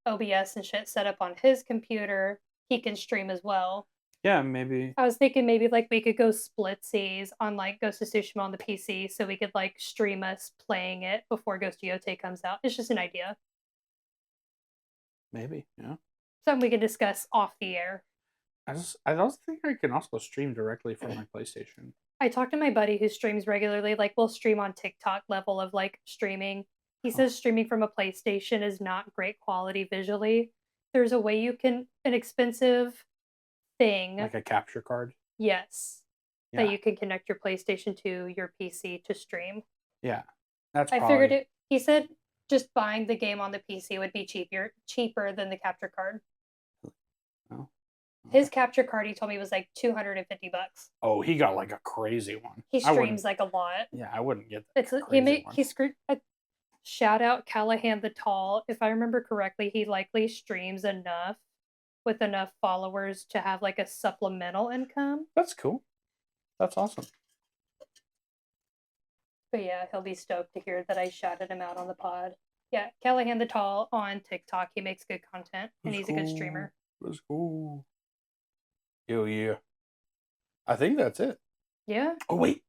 [SPEAKER 1] OBS and shit set up on his computer, he can stream as well.
[SPEAKER 2] Yeah, maybe.
[SPEAKER 1] I was thinking maybe like we could go splitsies on like Ghost of Tsushima on the PC, so we could like stream us playing it before Ghost of Yotei comes out. It's just an idea.
[SPEAKER 2] Maybe, yeah.
[SPEAKER 1] Something we can discuss off the air.
[SPEAKER 2] I don't think I can also stream directly from my PlayStation.
[SPEAKER 1] I talked to my buddy who streams regularly. Like, we'll stream on TikTok level of like streaming. He says streaming from a PlayStation is not great quality visually. There's a way you can, an expensive thing.
[SPEAKER 2] Like a capture card?
[SPEAKER 1] Yes. Yeah. That you can connect your PlayStation to your PC to stream.
[SPEAKER 2] Yeah. That's
[SPEAKER 1] I figured it. He said just buying the game on the PC would be cheaper than the capture card.
[SPEAKER 2] Oh.
[SPEAKER 1] His capture card, he told me, was like $250.
[SPEAKER 2] Oh, he got like a crazy one.
[SPEAKER 1] He streams like a lot.
[SPEAKER 2] Yeah, I wouldn't get
[SPEAKER 1] that. He screwed. Shout out Callahan the Tall. If I remember correctly, he likely streams enough with enough followers to have like a supplemental income.
[SPEAKER 2] That's cool. That's awesome.
[SPEAKER 1] But yeah, he'll be stoked to hear that I shouted him out on the pod. Yeah, Callahan the Tall on TikTok. He makes good content, and he's a good streamer.
[SPEAKER 2] Let's go. Hell yeah. I think that's it.
[SPEAKER 1] Yeah.
[SPEAKER 2] Oh, wait.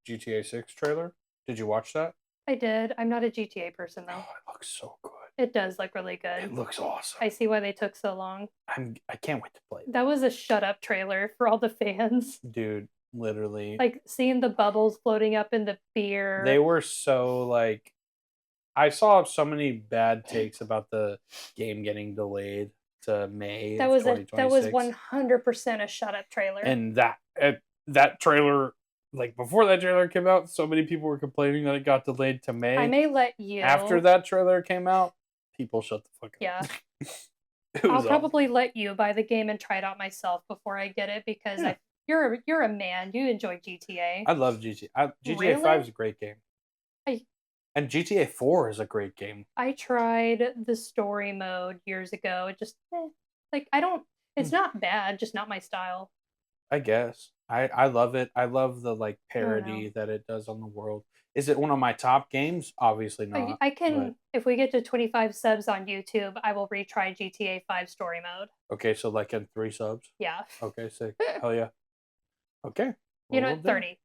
[SPEAKER 2] GTA 6 trailer? Did you watch that?
[SPEAKER 1] I did. I'm not a GTA person, though.
[SPEAKER 2] Oh, it looks so good.
[SPEAKER 1] It does look really good.
[SPEAKER 2] It looks awesome.
[SPEAKER 1] I see why they took so long.
[SPEAKER 2] I can't wait to play
[SPEAKER 1] that. That was a shut up trailer for all the fans.
[SPEAKER 2] Dude, literally.
[SPEAKER 1] Like, seeing the bubbles floating up in the beer.
[SPEAKER 2] They were so, like... I saw so many bad takes about the game getting delayed to May
[SPEAKER 1] that
[SPEAKER 2] of
[SPEAKER 1] was
[SPEAKER 2] 2026.
[SPEAKER 1] That was 100% a shut up trailer.
[SPEAKER 2] And that trailer... Like, before that trailer came out, so many people were complaining that it got delayed to May.
[SPEAKER 1] I may let you...
[SPEAKER 2] After that trailer came out, people shut the fuck up.
[SPEAKER 1] Yeah. I'll probably let you buy the game and try it out myself before I get it, because you're a man. You enjoy GTA.
[SPEAKER 2] I love GTA. GTA 5 is a great game. And GTA 4 is a great game.
[SPEAKER 1] I tried the story mode years ago. It just... like, I don't... It's not bad, just not my style.
[SPEAKER 2] I guess. I love it. I love the like parody that it does on the world. Is it one of my top games? Obviously not.
[SPEAKER 1] I can, if we get to 25 subs on YouTube, I will retry GTA 5 story mode.
[SPEAKER 2] Okay, so like in 3 subs?
[SPEAKER 1] Yeah.
[SPEAKER 2] Okay, sick. Hell yeah. Okay.
[SPEAKER 1] You know, 30.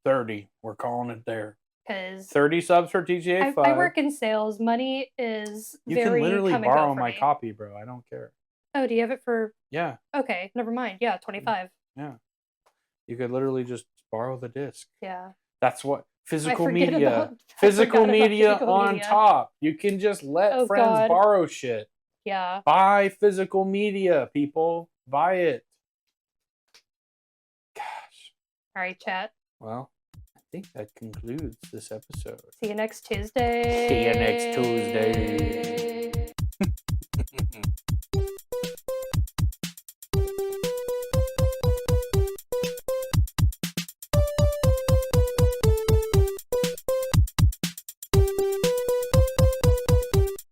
[SPEAKER 2] 30. We're calling it there.
[SPEAKER 1] Because
[SPEAKER 2] 30 subs for GTA 5.
[SPEAKER 1] I work in sales. Money is
[SPEAKER 2] you
[SPEAKER 1] very
[SPEAKER 2] can literally
[SPEAKER 1] come
[SPEAKER 2] borrow
[SPEAKER 1] and go for
[SPEAKER 2] my
[SPEAKER 1] me.
[SPEAKER 2] copy, bro. I don't care.
[SPEAKER 1] Oh, do you have it for...
[SPEAKER 2] Yeah.
[SPEAKER 1] Okay, never mind. Yeah, 25.
[SPEAKER 2] Yeah. You could literally just borrow the disc.
[SPEAKER 1] Yeah.
[SPEAKER 2] That's what physical media. Physical media on top. You can just let friends borrow shit.
[SPEAKER 1] Yeah.
[SPEAKER 2] Buy physical media, people. Buy it. Gosh.
[SPEAKER 1] All right, chat.
[SPEAKER 2] Well, I think that concludes this episode.
[SPEAKER 1] See you next Tuesday.
[SPEAKER 2] See you next Tuesday.